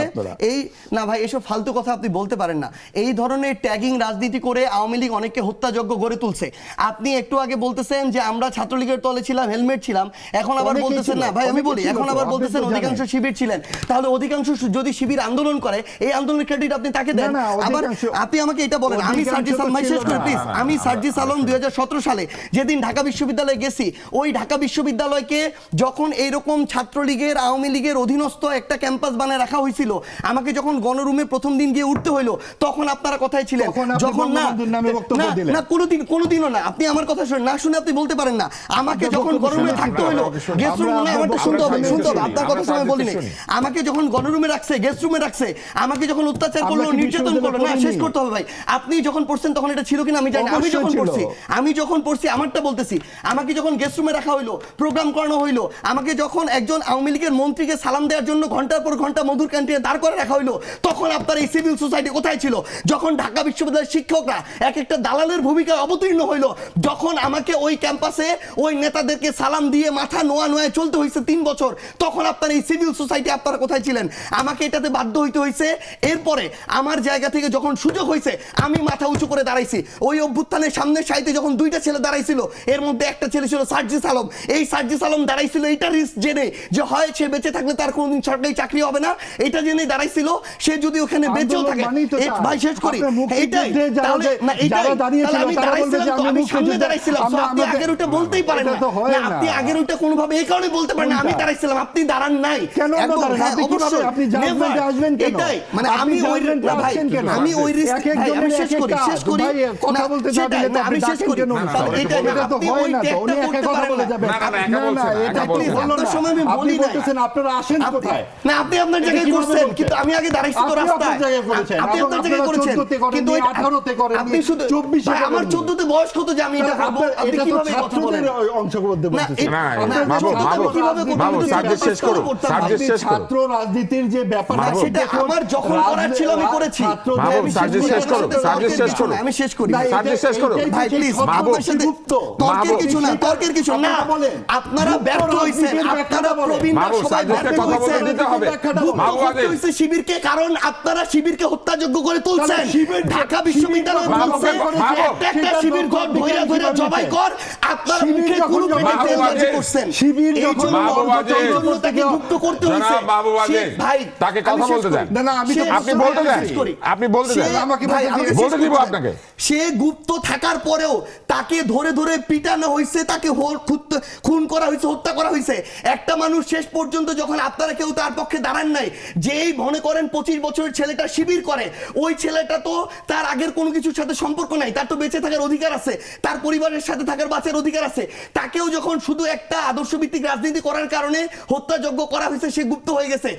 এই না ভাই, এসব ফালতু কথা আপনি বলতে পারেন না। এই ধরনের ট্যাগিং রাজনীতি করে আওয়ামী লীগ অনেককে হত্যাযজ্ঞ গড়ে তুলছে। আপনি একটু আগে বলতেছেন যে আমরা ছাত্রলীগের দলে ছিলাম, হেলমেট ছিলাম, এখন আবার বলতেছেন না ভাই, আমি বলি এখন আবার বলতেছেন অধিকাংশ শিবির ছিলেন। তাহলে অধিকাংশ যদি শিবির আন্দোলন করে, এই আন্দোলনের ক্রেডিট আপনি তাকে দেন। আবার আপনি আমাকে এটা বলেন, আমি সার্জিস আলম, শেষ করে প্লিজ, আমি সার্জিস আলম 2017 সালে যেদিন ঢাকা বিশ্ববিদ্যালয়ে গেছি, ওই ঢাকা বিশ্ববিদ্যালয়কে যখন এইরকম ছাত্রলীগের আওয়ামী লীগের অধীনস্থ একটা ক্যাম্পাস বানায় রাখা হয়েছিল, আমাকে যখন গণরুমে প্রথম দিন গিয়ে উঠতে হইলো, তখন আপনারা কথাই ছিলেন। যখন না কোনোদিনও না, আপনি আমার কথা না শুনে আপনি বলতে পারেন না। আমাকে যখন গণরুমে থাকতে হইলো, গেস্ট রুম না, আমারটা শুনতে হবে, আপনার কথা সময় বলিনি। আমাকে যখন গণরুমে রাখছে, গেস্ট রুমে রাখছে, আমাকে যখন অত্যাচার করলো, নির্যাতন করলো, না শেষ করতে হবে ভাই। আপনি যখন পড়ছেন তখন এটা ছিল কিনা আমি জানি না। আমি যখন পড়ছি আমারটা বলতেছি। আমাকে যখন গেস্ট রুমে রাখা হইলো, প্রোগ্রাম করানো হইলো, আমাকে যখন একজন আওয়ামী লীগের মন্ত্রীকে সালাম দেওয়ার জন্য ঘন্টার পর ঘন্টা মধুর ক্যান্টিনে দাঁড় করে রাখা হইলো, তখন আপনার এই সিভিল সোসাইটি কোথায় ছিল? যখন ঢাকা বিশ্ববিদ্যালয়ের শিক্ষকরা এক একটা দালালের ভূমিকায় অবতীর্ণ হইলো, যখন আমাকে ওই ক্যাম্পাসে ওই নেতাদেরকে সালাম দিয়ে মাথা নোয়ায় চলতে হয়েছে 3 বছর, তখন আপনার এই সিভিল সোসাইটি আপনারা কোথায় ছিলেন? আমাকে এটাতে বাধ্য হইতে হয়েছে। এরপরে আমার জায়গা থেকে যখন সুযোগ হয়েছে, আমি মাথা উঁচু করে দাঁড়াইছি। ওই অভ্যুত্থানের সামনের সাইতে যখন 2টা ছেলে দাঁড়াইছিল, এর মধ্যে একটা ছেলে ছিল সার্জিস আলম। এই সার্জিস আলম দাঁড়াইছিল এইটা রিস্ক জেনে যে হয় সে বেঁচে থাকলে তার কোনোদিন সরকারি চাকরি হবে না, এটা জেনে দাঁড়াইছিল। সে যদি ওখানে বেঁচেও থাকে, ভাই শেষ করি, এইটাই তাহলে না, এইটাই আমি দাঁড়াইছিলাম, তো আমি সামনে দাঁড়াইছিলাম। আপনি আগের ওটা বলতেই পারেন না, আপনি আগের ওটা কোনোভাবে এই কারণে বলতে পারেন না, আমি দাঁড়াইছিলাম, আপনি দাঁড়ান নাই। এটাই আমি ওই ভাই, আমি ওই রিস্ক, আমি শেষ করি কথা বলতে যাবেন না, আমি শেষ করি। এটা তো হয় না, তো উনি একা কথা বলে যাবেন না, এটা প্লিজ আপনার সময় আমি বলি না, আপনারা আসেন কোথায়? না, আপনি আপনার জায়গায় করছেন, কিন্তু আমি আগে দাঁড়াইছি তো রাস্তায়। আপনি আপনার জায়গায় করেছেন, কিন্তু 18তে করেন, আপনি শুধু 24 এ, আমার 14তে বয়স কত যে আমি এটা করব? আপনি কিভাবে কথা বলেন? অংশগ্রহণ বলতেছেন না, বাবু সার্জিস শেষ করুন, সার্জিস শেষ করুন। ছাত্র রাজনীতির যে ব্যাপার, সেটা আমার যখন করার ছিল আমি করেছি। বাবু সার্জিস শেষ করুন, সার্জিস শেষ করুন, আমি শেষ করি, সার্জিস শেষ করুন ভাই প্লিজ। আপনার সাথে তর্কের কিছু না, তর্কের কিছু না, আপনারা ব্যর্থ হইছেন, আপনারা প্রবীণরা সবাই ব্যর্থ হইছেন। বাবু হইছে শিবিরকে, কারণ আপনারা শিবিরকে হত্যাযোগ্য করে তুলছেন। ঢাকা বিশ্ববিদ্যালয় বলছে একটা শিবির ঘর ধইরা ধইরা জবাই কর, আপনারা মুখে কোনো পেটে করছেন। শিবির যখন তাকে মুক্ত করতে হইছে, ভাই তাকে কথা বলতে দেন না, আমি তো আপনি বলতে দেন, আপনি বলতে দেন, আমাকে বলতে দিব আপনাকে। সে গুপ্ত থাকার পরেও তাকে ধরে ধরে পিটানো হইছে, তাকে খুন করা হইছে, হত্যা করা হইছে। একটা মানুষ শেষ পর্যন্ত যখন আপনারা কেউ তার পক্ষে দাঁড়ান নাই, যেই মনে করেন 25 বছরের ছেলেটা শিবির করে, ওই ছেলেটা তো তার আগের কোনো কিছুর সাথে সম্পর্ক নাই, তার তো বেঁচে থাকার অধিকার আছে, তার পরিবারের সাথে থাকার বাঁচার অধিকার আছে। তাকেও যখন শুধু একটা আদর্শভিত্তিক রাজনীতি করার কারণে হত্যাযোগ্য করা হয়েছে, সে গুপ্ত হয়ে গেছে।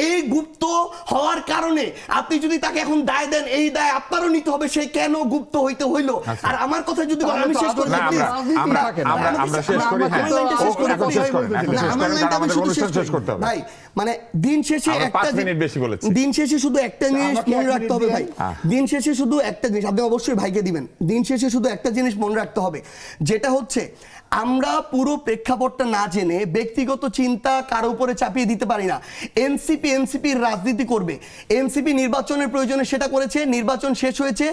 এই গুপ্ত হওয়ার কারণে আপনি যদি তাকে এখন দায় দেন, এই দায় আপনারও নিতে হবে। সে কেন গুপ্ত হইতে হইলো। আর আমার কথা যদি বলেন, আমি শেষ করে না, দিই, please। আমরা শেষ করি। আমার হ্যাঁ, লাইনটা শেষ করে এখন দিই। শেষ করেন, এখন না, শেষ আমার করেন, লাইনটা কারণ আমি আমাদের শুধু অনুষ্ঠান শেষ শেষ করতে হবে। ভাই, মানে দিন শেষে আমরা একটা 5 মিনিট বেশি বলেছি। দিন শেষে শুধু একটা জিনিস আমাকে মনে 1 রাখতে মিনিট হবে দিয়ে- ভাই, দিন শেষে শুধু একটা জিনিস আপনি অবশ্যই ভাইকে দিবেন। দিন শেষে শুধু একটা জিনিস মনে রাখতে হবে, যেটা হচ্ছে আমরা পুরো প্রেক্ষাপটটা না জেনে ব্যক্তিগত চিন্তা কারো উপরে চাপিয়ে দিতে পারি না। এনসিপির রাজনীতি করবে, এনসিপি নির্বাচনের প্রয়োজনে সেটা করেছে, নির্বাচন শেষ হয়েছে।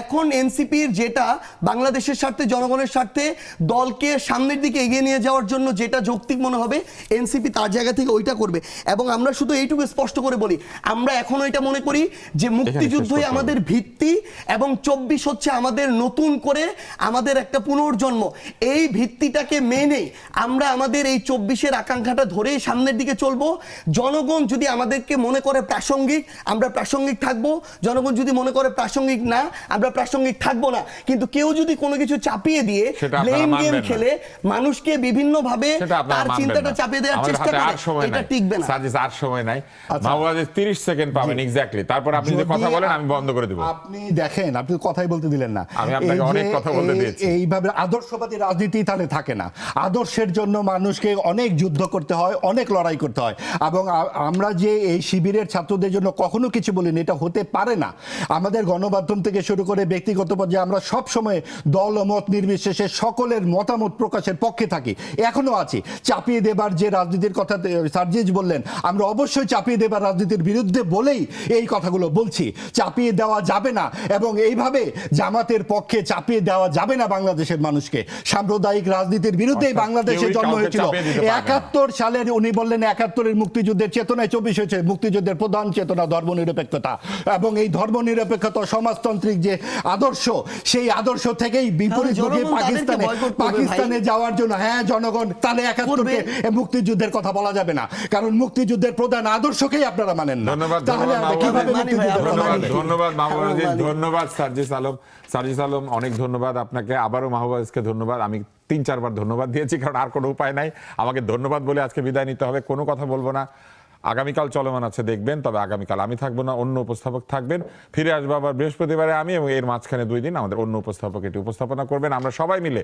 এখন এনসিপির যেটা বাংলাদেশের স্বার্থে, জনগণের স্বার্থে, দলকে সামনের দিকে এগিয়ে নিয়ে যাওয়ার জন্য যেটা যৌক্তিক মনে হবে, এনসিপি তার জায়গা থেকে ওইটা করবে। এবং আমরা শুধু এইটুকু স্পষ্ট করে বলি, আমরা এখনো এটা মনে করি যে মুক্তিযুদ্ধই আমাদের ভিত্তি এবং 24 হচ্ছে আমাদের নতুন করে আমাদের একটা পুনর্জন্ম। এই ভিত্তিটাকে মেনে আমরা আমাদের এই 24-এর আকাঙ্ক্ষাটা ধরে সামনের দিকে চলবো। জনগণ যদি আমাদেরকে মনে করে প্রাসঙ্গিক, আমরা প্রাসঙ্গিক থাকবো। জনগণ যদি মনে করে প্রাসঙ্গিক না, আমরা প্রাসঙ্গিক থাকবো না। কিন্তু কেউ যদি কোনো কিছু চাপিয়ে দিয়ে সেটা আপনারা ব্লেম মানবেন গেম না। খেলে মানুষকে বিভিন্ন ভাবে সেটা আপনারা তার মানবেন চিন্তাটা না। চাপিয়ে দেওয়ার আমাদের চেষ্টা হাতে করে, আর সময় এটা নাই। টিকবে না। সার্জিস, আর সময় নাই। আচ্ছা। মাহবুব আজিজ 30 সেকেন্ড পাবেন এক্স্যাক্টলি, তারপর আপনি যদি কথা বলেন আমি বন্ধ করে দেব। আপনি দেখেন, আপনি কথাই বলতে দিলেন না। আমি আপনাকে এই যে অনেক কথা বলতে দিয়েছি। এইভাবে আদর্শবাদী রাজনীতি তাহলে থাকে না। আদর্শের জন্য মানুষকে অনেক যুদ্ধ করতে হয়, অনেক লড়াই করতে হয়। এবং আমরা যে এই শিবিরের ছাত্রদের জন্য কখনো কিছু বলিনি, এটা হতে পারে না। আমাদের গণমাধ্যম থেকে শুরু করে ব্যক্তিগত পর্যায়ে আমরা সব সময় দল ও মত নির্বিশেষে সকলের মতামত প্রকাশের পক্ষে থাকি, এখনো আছি। চাপিয়ে দেবার যে রাজনীতির কথা সার্জিজ বললেন, আমরা অবশ্যই চাপিয়ে দেবার রাজনীতির বিরুদ্ধে বলেই এই কথাগুলো বলছি। চাপিয়ে দেওয়া যাবে না, এবং এইভাবে জামাতের পক্ষে চাপিয়ে দেওয়া যাবে না বাংলাদেশের মানুষকে। সাম্প্রদায়িক রাজনীতির বিরুদ্ধেই অর্থাৎ বাংলাদেশে কেউই জন্ম কাউকে হয়েছিল। চাপিয়ে দিতে পারবে না। 71 সালের উনি বললেন 71-এর মুক্তিযুদ্ধের চেতনায় 24 হয়েছে। মুক্তিযুদ্ধের প্রধান চেতনা ধর্মনিরপেক্ষতা, এবং এই ধর্মনিরপেক্ষতা সমাজতান্ত্রিক যে আদর্শ, সেই আদর্শ থেকেই বিপরীতমুখী জনগণ তাদেরকে boycott করবে পাকিস্তানে যাওয়ার জন্য, হ্যাঁ জনগণ, তাহলে 71-কে মুক্তিযুদ্ধের কথা বলা যাবে না, কারণ মুক্তিযুদ্ধের প্রধান আদর্শকেই আপনারা মানেন না। ধন্যবাদ, তাহলে ধন্যবাদ, আমরা কিভাবে মানি ভাই, মুক্তিযুদ্ধের কথা ধন্যবাদ, বলবো? ধন্যবাদ মাহবুব আজিজ, মানি। ধন্যবাদ সার্জিস আলম, অনেক ধন্যবাদ আপনাকে। আবারও মাহবুব আজিজকে ধন্যবাদ। আমি 3-4 বার ধন্যবাদ দিয়েছি, কারণ আর কোনো উপায় নাই, আমাকে ধন্যবাদ বলে আজকে বিদায় নিতে হবে। কোনো কথা বলবো না। আগামীকাল চলমান আছে, দেখবেন। তবে আগামীকাল আমি থাকবো না, অন্য উপস্থাপক থাকবেন। ফিরে আসবো আবার বৃহস্পতিবারে আমি, এবং এর মাঝখানে 2 দিন আমাদের অন্য উপস্থাপক এটি উপস্থাপনা করবেন। আমরা সবাই মিলে